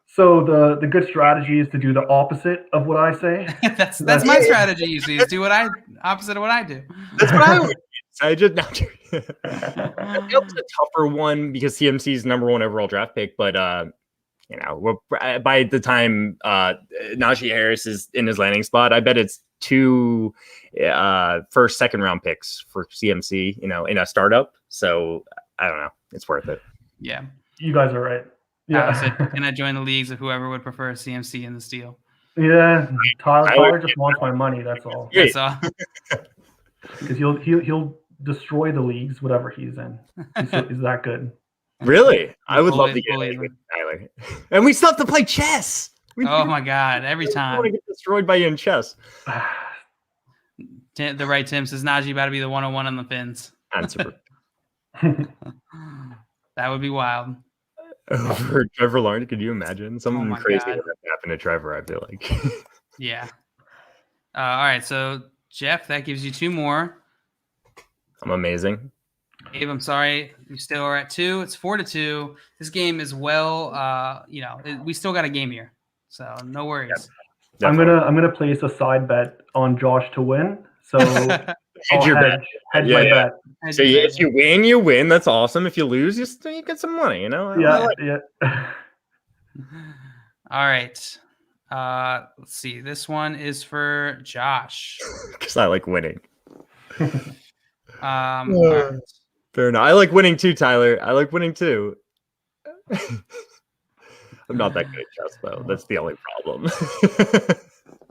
So the good strategy is to do the opposite of what I say. that's my strategy usually, is do opposite of what I do. That's what I would do. I just it was a tougher one because CMC is number 1 overall draft pick, but by the time Najee Harris is in his landing spot, I bet it's 2 first, second round picks for CMC, in a startup. So I don't know. It's worth it. Yeah. You guys are right. Yeah. Said, can I join the leagues of whoever would prefer CMC in this deal? Yeah. Tyler just wants my money. That's all. That's all. Because he'll destroy the leagues, whatever he's in. He's that good. Really? I would love to get it with Tyler. And we still have to play chess. Oh my God. Every time. I want to get destroyed by you in chess. The right Tim says Najee about to be the 101 on the fins. Answer. That would be wild. For Trevor Lawrence, could you imagine? Something crazy would happen to Trevor, I feel like. Yeah. All right. So, Jeff, that gives you 2 more. I'm amazing. Abe, I'm sorry. You still are at 2. It's 4-2. This game is we still got a game here. So, no worries. Yep. I'm gonna place a side bet on Josh to win. So hedge your bet. Hedge Yeah, my yeah. bet. So if you win, you win. That's awesome. If you lose, you get some money. You know. Yeah. All right. Let's see. This one is for Josh. Because I like winning. All right. Fair enough. I like winning too, Tyler. I like winning too. I'm not that good at chess, though. That's the only problem.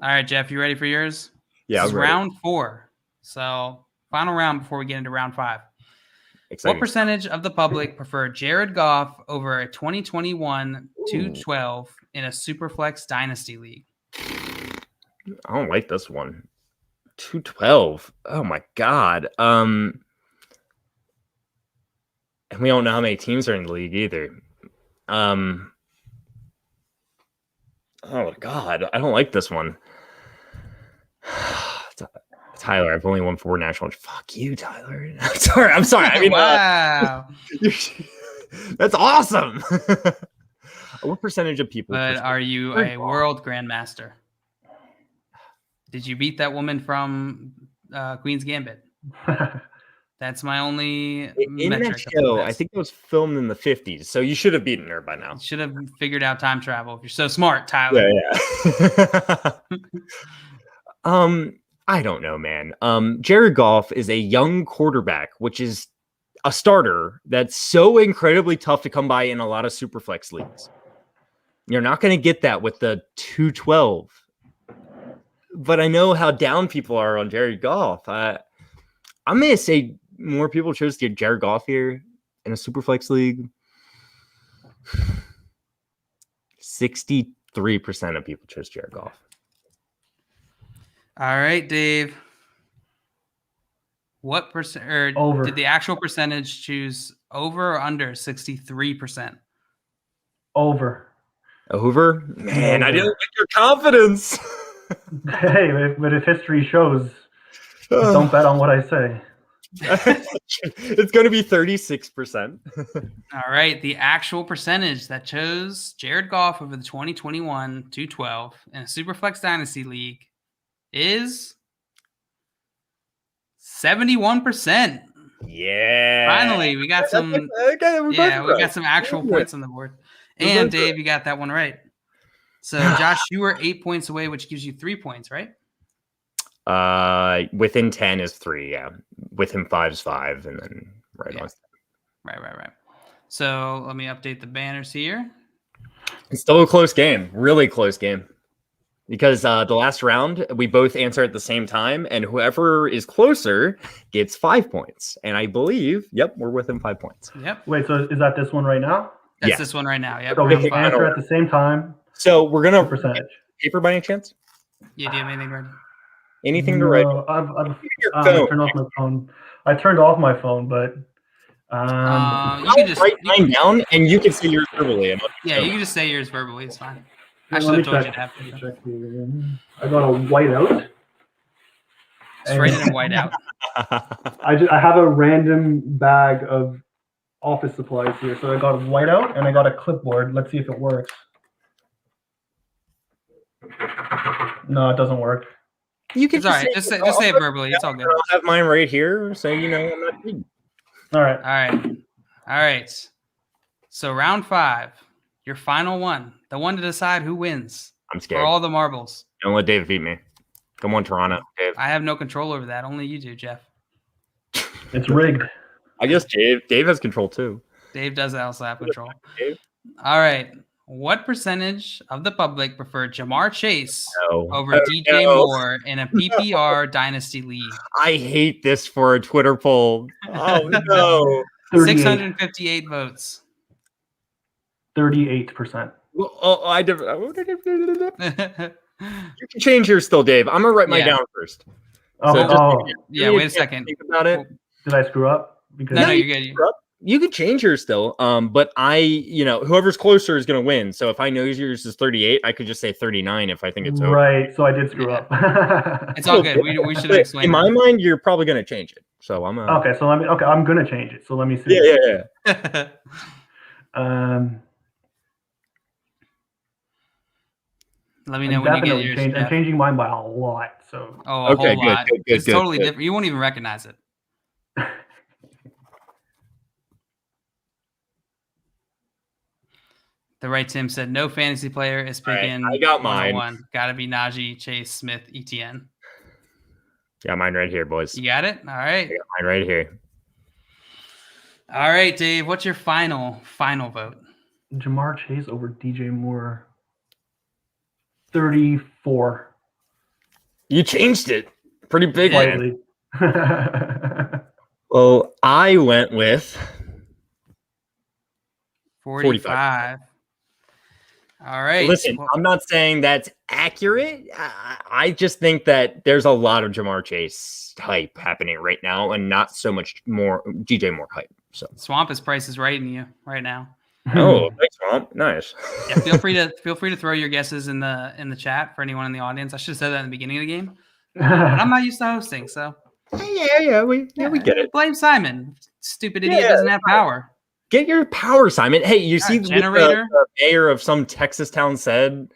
All right, Jeff, you ready for yours? Yeah, This is I'm ready. round 4. So, final round before we get into round 5. Exciting. What percentage of the public prefer Jared Goff over a 2021 212 in a Superflex Dynasty League? I don't like this one. 212. Oh my god. And we don't know how many teams are in the league either. Oh god, I don't like this one. Tyler, I've only won 4 national. Fuck you, Tyler. I'm sorry. I mean, wow. That's awesome. What percentage of people? But are you a world grandmaster? Did you beat that woman from Queen's Gambit? That's my only in metric. that show. I think it was filmed in the 50s, so you should have beaten her by now. You should have figured out time travel if you're so smart, Tyler. Yeah. I don't know, man. Jared Goff is a young quarterback, which is a starter that's so incredibly tough to come by in a lot of Superflex leagues. You're not going to get that with the 212. But I know how down people are on Jared Goff. I'm going to say more people chose to get Jared Goff here in a Superflex league. 63% of people chose Jared Goff. All right, Dave. What percent did the actual percentage choose over or under 63%? Over. Over? Man, I didn't like your confidence. Hey, but if history shows, don't bet on what I say. It's going to be 36%. All right. The actual percentage that chose Jared Goff over the 2021 212 in a Superflex Dynasty League is 71%. Yeah. Finally, we got some. We got some actual points on the board. And Dave, you got that one right. So, Josh, you were 8 points away, which gives you 3 points, right? Within 10 is 3. Yeah. Within 5 is 5, and then on. Right. So let me update the banners here. It's still a close game, really close game. Because the last round, we both answer at the same time, and whoever is closer gets 5 points. And I believe, we're within 5 points. Yep. Wait, so is that this one right now? That's this one right now. Yep. So we can answer at the same time. So we're going to percentage. Paper by any chance? Yeah, do you have anything ready? Anything to write? I turned off my phone. I turned off my phone, but you can just write mine down, and you can say yours verbally. Yeah, you can just say yours verbally. It's fine. I should have told you to have to. I got a whiteout. Just write it in whiteout. I have a random bag of office supplies here, so I got a whiteout and I got a clipboard. Let's see if it works. No, it doesn't work. You can just say it verbally. It's all good. I'll have mine right here, so you know I'm not reading. All right. So round 5, your final one, the one to decide who wins. I'm scared. For all the marbles. Don't let Dave beat me. Come on, Toronto, Dave. I have no control over that. Only you do, Jeff. It's rigged. I guess Dave has control too. Dave does also have control. All right. What percentage of the public prefer Jamar Chase over DJ Moore in a PPR Dynasty League? I hate this for a Twitter poll. Oh, no. 658 votes. 38%. You can change yours still, Dave. I'm going to write mine down first. Wait a second. Think about it. Did I screw up? Because no, you're good. You could change yours still. But whoever's closer is going to win. So if I know yours is 38, I could just say 39 if I think it's over. Right. So I did screw up. It's all good. We should have explained. In my mind, you're probably going to change it. So I'm okay. So I'm going to change it. So let me see. Yeah. Let me know when you get Definitely yours. I'm Jeff. changing mine by a lot. So Oh, a Okay, whole good, lot. good, good, It's good, totally good. different. You won't even recognize it. The right Tim said no fantasy player is All right, picking I got mine. 101. Got to be Najee, Chase, Smith, ETN. Got mine right here, boys. You got it? All right. I got mine right here. All right, Dave. What's your final vote? Jamar Chase over DJ Moore. 34. You changed it. Pretty big, man. Slightly. Well, I went with 45. All right. Listen, I'm not saying that's accurate. I just think that there's a lot of Jamar Chase hype happening right now, and not so much more DJ Moore hype. So Swamp is Price is right in you right now. oh, thanks, Swamp. Nice. Yeah, feel free to throw your guesses in the chat for anyone in the audience. I should have said that in the beginning of the game, but I'm not used to hosting, so Yeah, we get it. Blame Simon. Stupid idiot Yeah, doesn't have power. Get your power, Simon. Hey, you see what generator? the mayor of some Texas town said?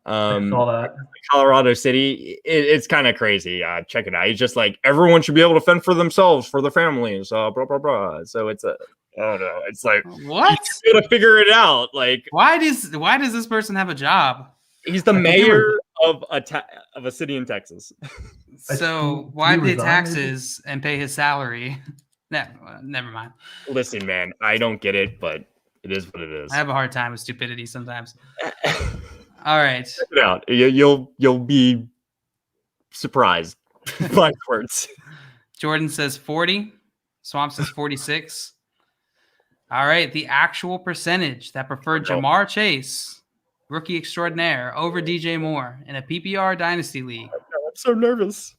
I saw that. Colorado City. It's kind of crazy. Check it out. He's just like, everyone should be able to fend for themselves, for their families. Blah blah blah. So it's I don't know. It's like, what? You gotta figure it out. Like, why does this person have a job? He's the mayor of a city in Texas. So why pay taxes and pay his salary? Never mind. Listen, man, I don't get it, but it is what it is. I have a hard time with stupidity sometimes. All right, check it out. You'll be surprised by words. Jordan says 40. Swamp says 46. All right, the actual percentage that preferred Jamar Chase, rookie extraordinaire, over DJ Moore in a PPR dynasty league. I'm so nervous.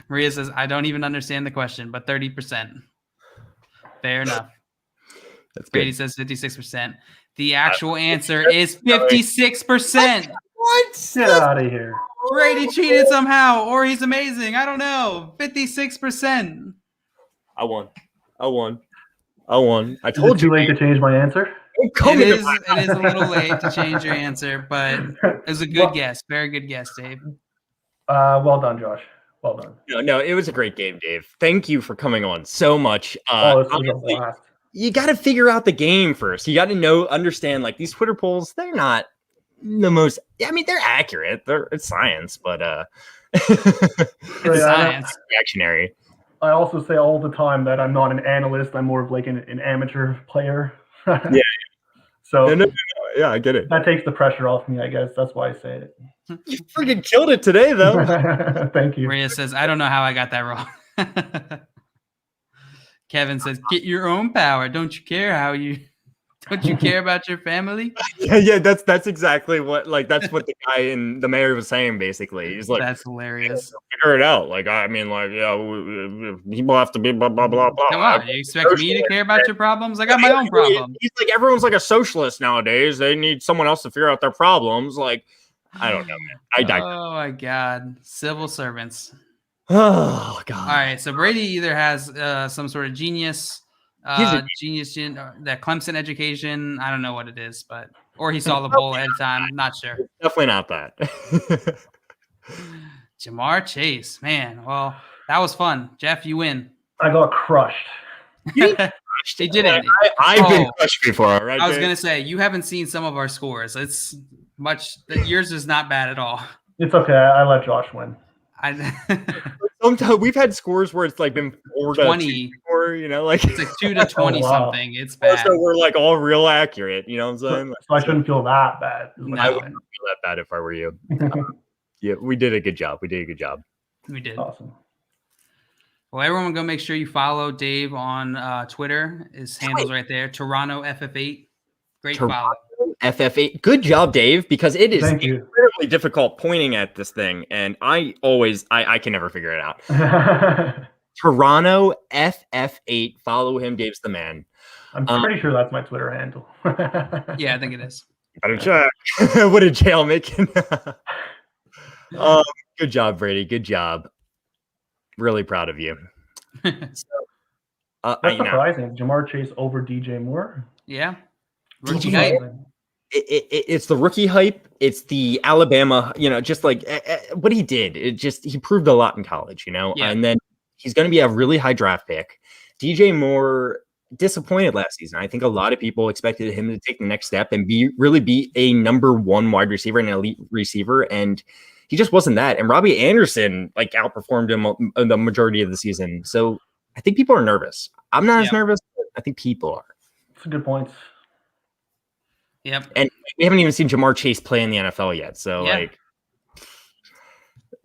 Maria says, I don't even understand the question, but 30%. Fair enough. That's good. Brady says 56%. The actual answer is 56%. What? Get out of here. Brady cheated somehow, or he's amazing. I don't know. 56%. I won. I told you. Is it too late to change my answer? It is a little late to change your answer, but it was a good guess. Very good guess, Dave. Well done, Josh. Well done. No, it was a great game, Dave. Thank you for coming on so much. This was a blast. You got to figure out the game first. You got to understand, like, these Twitter polls, they're not the most, I mean, they're accurate. It's science, but it's science. Reactionary. I also say all the time that I'm not an analyst. I'm more of like an amateur player. Yeah. So yeah, I get it. That takes the pressure off me, I guess. That's why I say it. You freaking killed it today, though. Thank you. Maria says, I don't know how I got that wrong. Kevin says, get your own power. Don't you care about your family? Yeah, that's exactly what, like, that's what the guy in the mayor was saying, basically. He's like, that's hilarious. Figure it out. Like, I mean, like, yeah, people have to be blah, blah, blah, blah. Come on, you expect me to care about your problems? I got my own problem. He's like, everyone's like a socialist nowadays. They need someone else to figure out their problems. Like, I don't know, man. I digress. Oh, my God. Civil servants. Oh, God. All right, so Brady either has some sort of genius, that Clemson education. I don't know what it is, or he saw the bowl ahead of time. Not sure. It's definitely not that. Jamar Chase, man. Well, that was fun. Jeff, you win. I got crushed. He didn't. I've been crushed before, right? I was going to say, you haven't seen some of our scores. It's yours is not bad at all. It's okay. I let Josh win. Sometimes we've had scores where it's like been 4 to 20, or like it's like 2 to 20 something. It's bad. So we're like all real accurate, you know what I'm saying? So I shouldn't feel that bad. No. I wouldn't feel that bad if I were you. Yeah, we did a good job. We did. Awesome. Well, everyone, go make sure you follow Dave on Twitter. His handle's right there. Toronto FF8. Great follow. FF8. Good job, Dave, because it is incredibly difficult pointing at this thing, and I can never figure it out. Toronto FF8. Follow him. Dave's the man. I'm pretty sure that's my Twitter handle. Yeah, I think it is. Better check. What a jail making. Good job, Brady. Good job. Really proud of you. That's surprising. Jamar Chase over DJ Moore. Yeah. DJ it's the rookie hype. It's the Alabama, just like what he did. He proved a lot in college, Yeah. and then he's going to be a really high draft pick. DJ Moore disappointed last season. I think a lot of people expected him to take the next step and really be a number one wide receiver, an elite receiver, and he just wasn't that. And Robbie Anderson outperformed him the majority of the season. So I think people are nervous. I'm not as nervous, but I think people are. That's a good point. Yep. And we haven't even seen Jamar Chase play in the NFL yet. So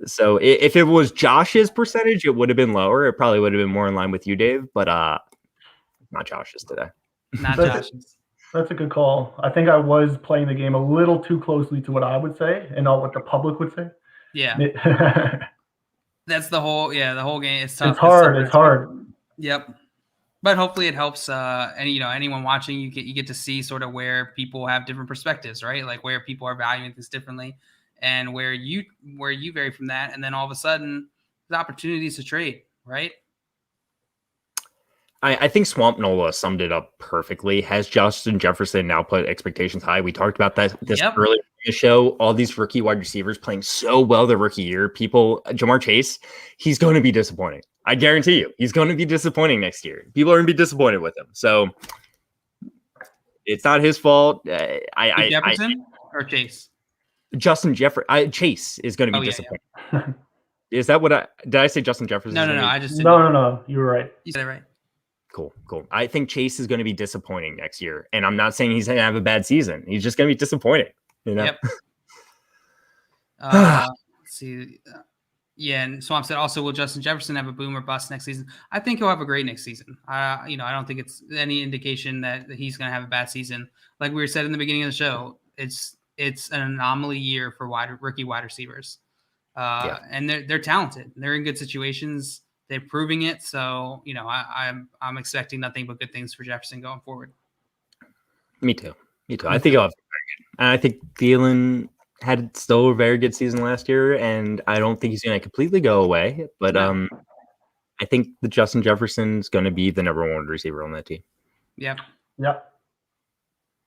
so if it was Josh's percentage, it would have been lower. It probably would have been more in line with you, Dave, but not Josh's today. Not Josh's. That's a good call. I think I was playing the game a little too closely to what I would say and not what the public would say. Yeah. That's the whole game. It's tough. It's hard. Yep. But hopefully it helps anyone watching, you get to see sort of where people have different perspectives, right? Like where people are valuing this differently and where you vary from that. And then all of a sudden there's opportunities to trade, right? I think Swamp Nola summed it up perfectly. Has Justin Jefferson now put expectations high? We talked about this earlier in the show. All these rookie wide receivers playing so well their rookie year. Jamar Chase, he's going to be disappointing. I guarantee you, he's going to be disappointing next year. People are going to be disappointed with him. So it's not his fault. Jefferson or Chase? Justin Jefferson. Chase is going to be disappointing. Yeah. Is that what did I say? Justin Jefferson? No. I just no. You were right. You said it right. Cool. I think Chase is going to be disappointing next year, and I'm not saying he's going to have a bad season. He's just going to be disappointing. Yep. Let's see. Yeah, and Swamp said also, will Justin Jefferson have a boom or bust next season? I think he'll have a great next season. I don't think it's any indication that he's going to have a bad season. Like we said in the beginning of the show, it's an anomaly year for rookie wide receivers, and they're talented. They're in good situations. They're proving it. So I'm expecting nothing but good things for Jefferson going forward. Me too. I think he'll have very good. And I think Thielen had still a very good season last year, and I don't think he's going to completely go away. But I think the Justin Jefferson's going to be the number one receiver on that team. Yep.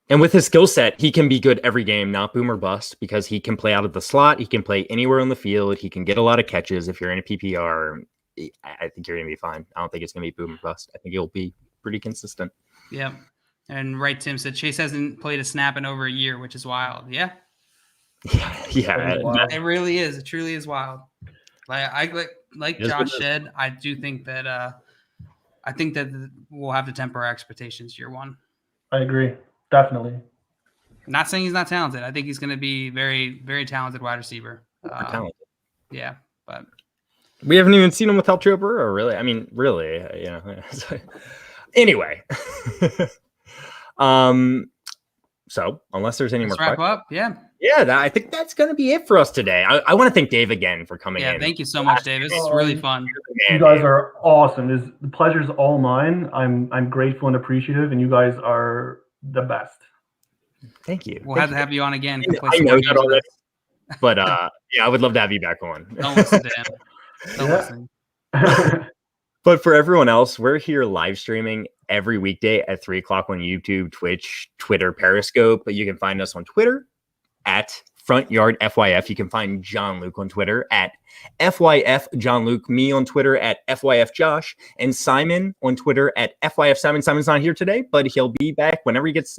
And with his skill set, he can be good every game, not boom or bust, because he can play out of the slot. He can play anywhere on the field. He can get a lot of catches. If you're in a PPR, I think you're going to be fine. I don't think it's going to be boom or bust. I think he'll be pretty consistent. Yep. And Tim said Chase hasn't played a snap in over a year, which is wild. Yeah. Yeah. It really is. It truly is wild. Like Josh said, I do think that we'll have to temper our expectations year one. I agree. Definitely. Not saying he's not talented. I think he's going to be very, very talented wide receiver. Talented. Yeah, but we haven't even seen him without Joe Burrow, really. I mean, really, Anyway. So unless there's any more questions. Wrap up. Yeah. I think that's going to be it for us today. I want to thank Dave again for coming in. Yeah, thank you so much, Dave. This is really fun. You guys are awesome. The pleasure's all mine. I'm grateful and appreciative, and you guys are the best. Thank you. We'll have to have you on again. I know that already. But I would love to have you back on. Don't listen to him. Don't listen. But for everyone else, we're here live streaming every weekday at 3:00 on YouTube, Twitch, Twitter, Periscope. But you can find us on Twitter at Front Yard FYF. You can find John Luke on Twitter at FYF John Luke, me on Twitter at FYF Josh, and Simon on Twitter at FYF Simon. Simon's not here today, but he'll be back whenever he gets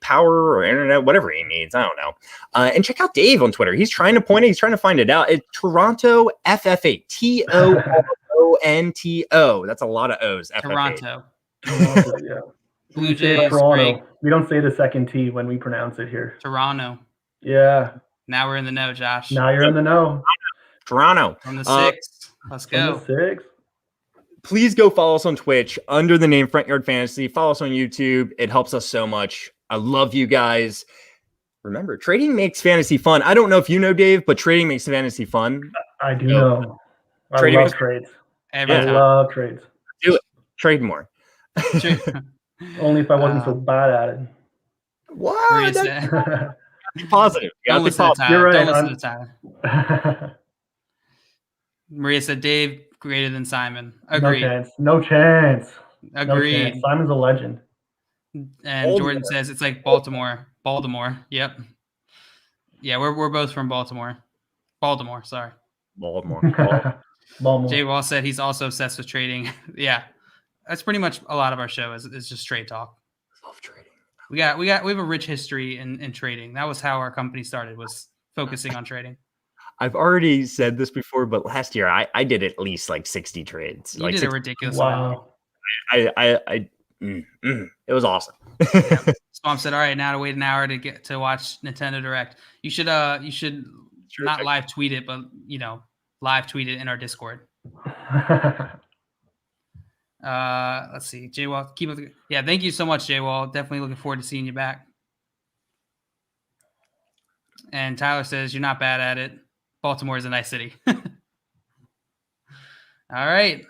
power or internet, whatever he needs. I don't know. And check out Dave on Twitter. He's trying to point it. He's trying to find it out. It's Toronto FFA. TORONTO. That's a lot of O's. Toronto. Yeah. Blue Jays. Toronto. We don't say the second T when we pronounce it here. Toronto. Yeah. Now we're in the know, Josh. Now you're in the know. Toronto. From the 6th. Let's go. From the 6th. Please go follow us on Twitch under the name Front Yard Fantasy. Follow us on YouTube. It helps us so much. I love you guys. Remember, trading makes fantasy fun. I don't know if you know, Dave, but trading makes fantasy fun. I do know. I love trades. I love trades. Do it. Trade more. Only if I wasn't so bad at it. What? Be positive. Don't listen to Tyler. You're right. Don't listen to Tyler. Maria said Dave greater than Simon. Agreed. No chance. Agreed. No chance. Simon's a legend. And Jordan says it's like Baltimore Baltimore. Yep. Yeah, we're both from Baltimore. Baltimore, sorry. Baltimore. Jay Wall said he's also obsessed with trading. Yeah. That's pretty much a lot of our show is just trade talk. Love trading. We have a rich history in trading. That was how our company started, was focusing on trading. I've already said this before, but last year I did at least like 60 trades. You like did 60, a ridiculous amount. it was awesome. Yeah. Swamp said, "All right, now to wait an hour to get to watch Nintendo Direct. You should not live tweet it, but live tweet it in our Discord." Let's see. J-Wall, keep up. Yeah, thank you so much, J-Wall. Definitely looking forward to seeing you back. And Tyler says, "You're not bad at it. Baltimore is a nice city." All right,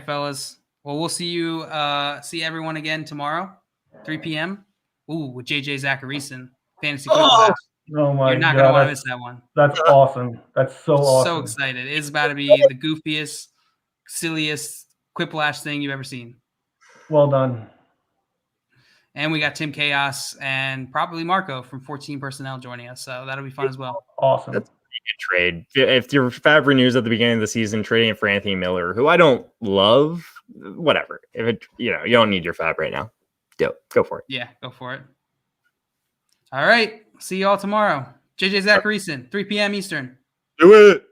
fellas. Well, we'll see everyone again tomorrow, 3 p.m. Ooh, with JJ Zacharyson, Fantasy Quick. Oh my You're not God, gonna want to miss that one. That's awesome. That's so awesome. So excited. It's about to be the goofiest, silliest Quiplash thing you've ever seen. Well done. And we got Tim Chaos and probably Marco from 14 Personnel joining us. So that'll be fun as well. Awesome. That's a pretty good trade. If your Fab renews at the beginning of the season, trading it for Anthony Miller, who I don't love, whatever. If it, you don't need your Fab right now. Go for it. Yeah, go for it. All right. See you all tomorrow. JJ Zacharyson, 3 p.m. Eastern. Do it.